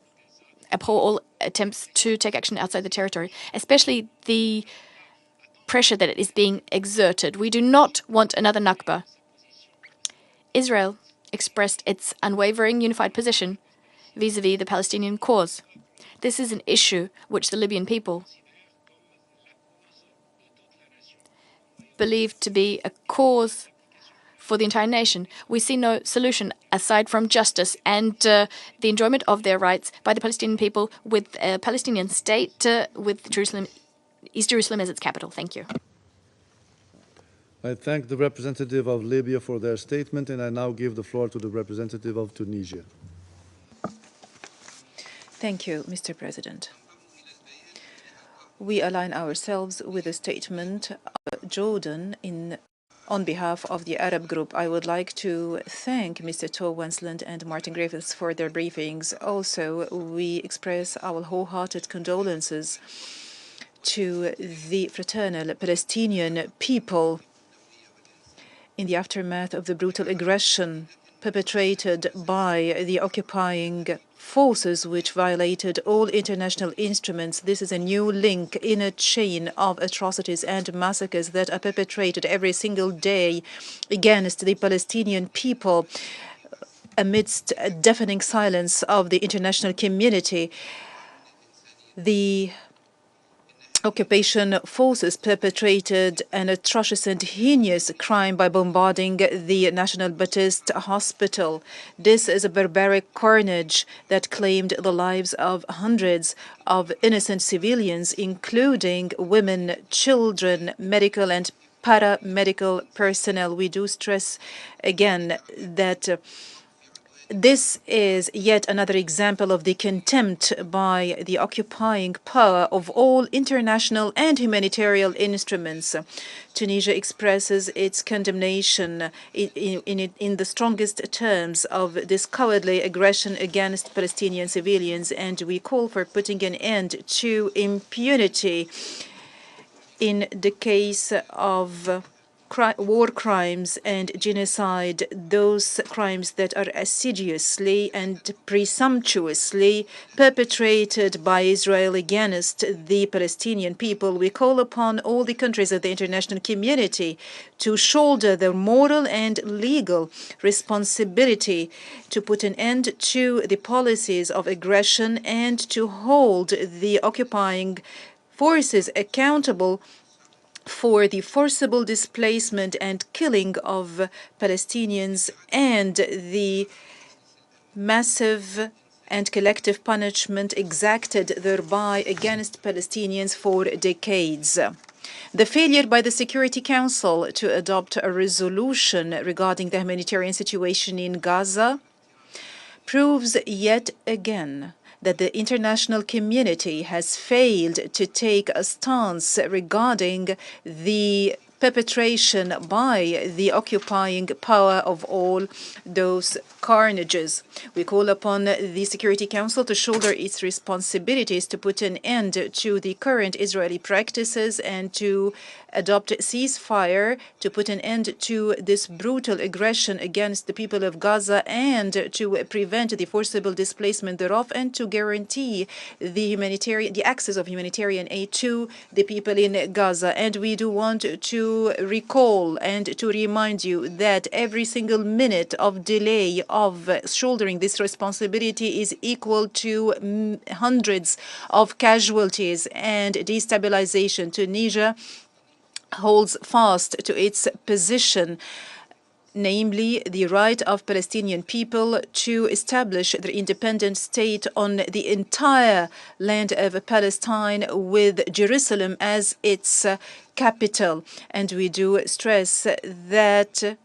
abhor all attempts to take action outside the territory, especially the pressure that is being exerted. We do not want another Nakba. Israel expressed its unwavering unified position vis-à-vis the Palestinian cause. This is an issue which the Libyan people believe to be a cause for the entire nation. We see no solution aside from justice and the enjoyment of their rights by the Palestinian people with a Palestinian state with Jerusalem, East Jerusalem as its capital. Thank you. I thank the representative of Libya for their statement, and I now give the floor to the representative of Tunisia. Thank you, Mr. President. We align ourselves with the statement of Jordan on behalf of the Arab group. I would like to thank Mr. Tomlinson and Martin Griffiths for their briefings. Also, we express our wholehearted condolences to the fraternal Palestinian people in the aftermath of the brutal aggression perpetrated by the occupying forces, which violated all international instruments. This is a new link in a chain of atrocities and massacres that are perpetrated every single day against the Palestinian people amidst a deafening silence of the international community. The occupation forces perpetrated an atrocious and heinous crime by bombarding the National Baptist Hospital. This is a barbaric carnage that claimed the lives of hundreds of innocent civilians, including women, children, medical and paramedical personnel. We do stress again that this is yet another example of the contempt by the occupying power of all international and humanitarian instruments. Tunisia expresses its condemnation in the strongest terms of this cowardly aggression against Palestinian civilians, and we call for putting an end to impunity in the case of war crimes and genocide, those crimes that are assiduously and presumptuously perpetrated by Israel against the Palestinian people. We call upon all the countries of the international community to shoulder their moral and legal responsibility to put an end to the policies of aggression and to hold the occupying forces accountable for the forcible displacement and killing of Palestinians and the massive and collective punishment exacted thereby against Palestinians for decades. The failure by the Security Council to adopt a resolution regarding the humanitarian situation in Gaza proves yet again that the international community has failed to take a stance regarding the perpetration by the occupying power of all those carnages. We call upon the Security Council to shoulder its responsibilities to put an end to the current Israeli practices and to adopt a ceasefire to put an end to this brutal aggression against the people of Gaza and to prevent the forcible displacement thereof and to guarantee the access of humanitarian aid to the people in Gaza. And we do want to recall and to remind you that every single minute of delay of shouldering this responsibility is equal to hundreds of casualties and destabilization. Tunisia holds fast to its position, namely the right of Palestinian people to establish their independent state on the entire land of Palestine with Jerusalem as its capital. And we do stress that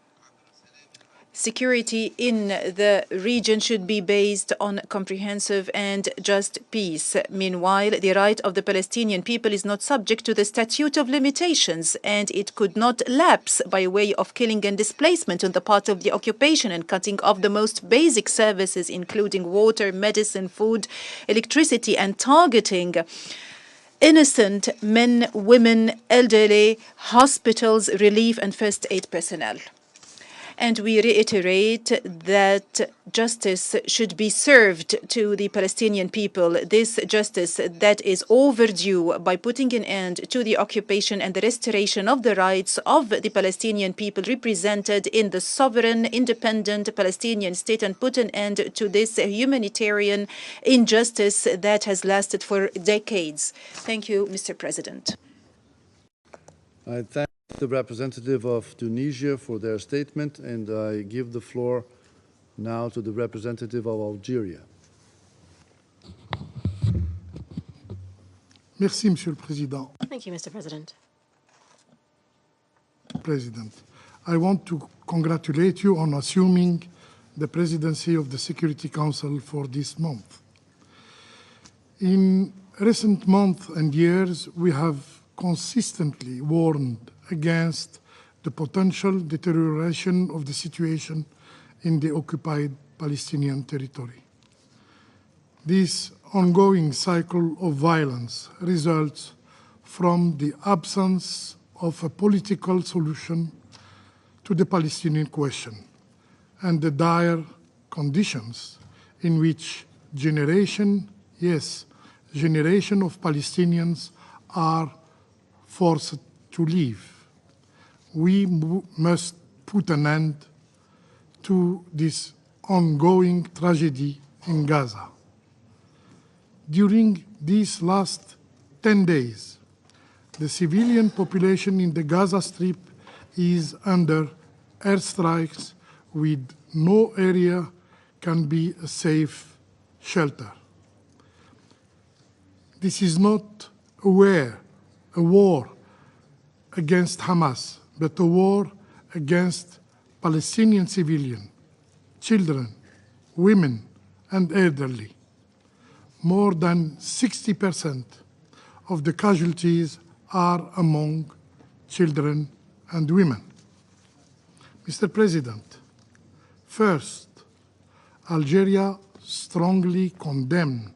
security in the region should be based on comprehensive and just peace. Meanwhile, the right of the Palestinian people is not subject to the statute of limitations, and it could not lapse by way of killing and displacement on the part of the occupation and cutting off the most basic services, including water, medicine, food, electricity, and targeting innocent men, women, elderly, hospitals, relief, and first aid personnel. And we reiterate that justice should be served to the Palestinian people. This justice that is overdue by putting an end to the occupation and the restoration of the rights of the Palestinian people represented in the sovereign, independent Palestinian state and put an end to this humanitarian injustice that has lasted for decades. Thank you, Mr. President. I thank the representative of Tunisia for their statement, and I give the floor now to the representative of Algeria. Merci, Monsieur le Président. Thank you, Mr. President. I want to congratulate you on assuming the presidency of the Security Council for this month. In recent months and years, we have consistently warned against the potential deterioration of the situation in the occupied Palestinian territory. This ongoing cycle of violence results from the absence of a political solution to the Palestinian question and the dire conditions in which generation of Palestinians are forced to live. We must put an end to this ongoing tragedy in Gaza. During these last 10 days, the civilian population in the Gaza Strip is under airstrikes with no area can be a safe shelter. This is not a war against Hamas, but a war against Palestinian civilians, children, women, and elderly. More than 60% of the casualties are among children and women. Mr. President, first, Algeria strongly condemned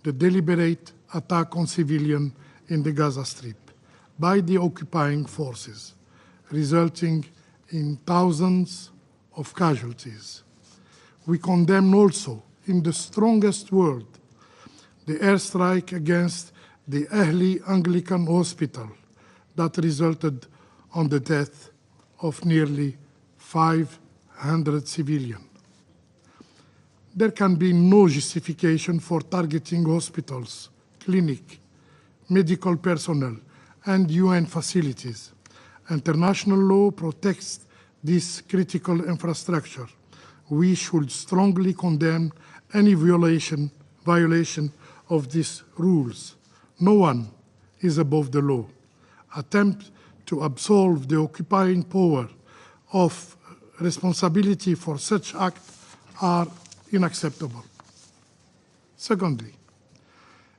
the deliberate attack on civilians in the Gaza Strip by the occupying forces, resulting in thousands of casualties. We condemn also, in the strongest word, the airstrike against the al-Ahli Anglican Hospital that resulted on the death of nearly 500 civilians. There can be no justification for targeting hospitals, clinics, medical personnel, and UN facilities. International law protects this critical infrastructure. We should strongly condemn any violation of these rules. No one is above the law. Attempts to absolve the occupying power of responsibility for such acts are unacceptable. Secondly,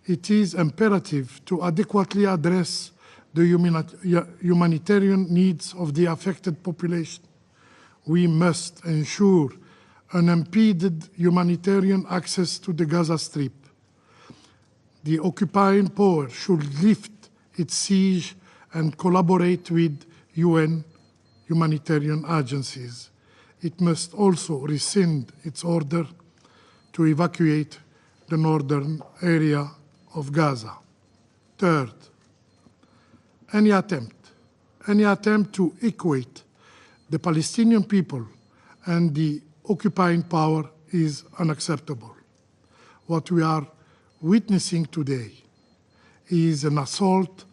it is imperative to adequately address the humanitarian needs of the affected population. We must ensure unimpeded humanitarian access to the Gaza Strip. The occupying power should lift its siege and collaborate with UN humanitarian agencies. It must also rescind its order to evacuate the northern area of Gaza. Third, any attempt to equate the Palestinian people and the occupying power is unacceptable. What we are witnessing today is an assault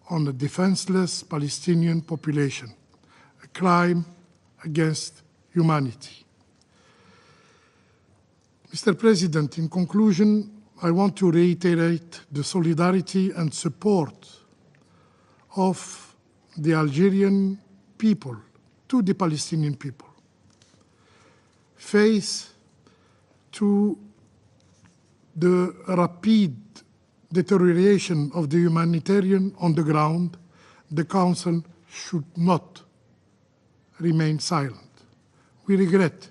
on the defenseless Palestinian population, a crime against humanity. Mr. President, in conclusion, I want to reiterate the solidarity and support of the Algerian people to the Palestinian people. Faced to the rapid deterioration of the humanitarian on the ground, the Council should not remain silent. We regret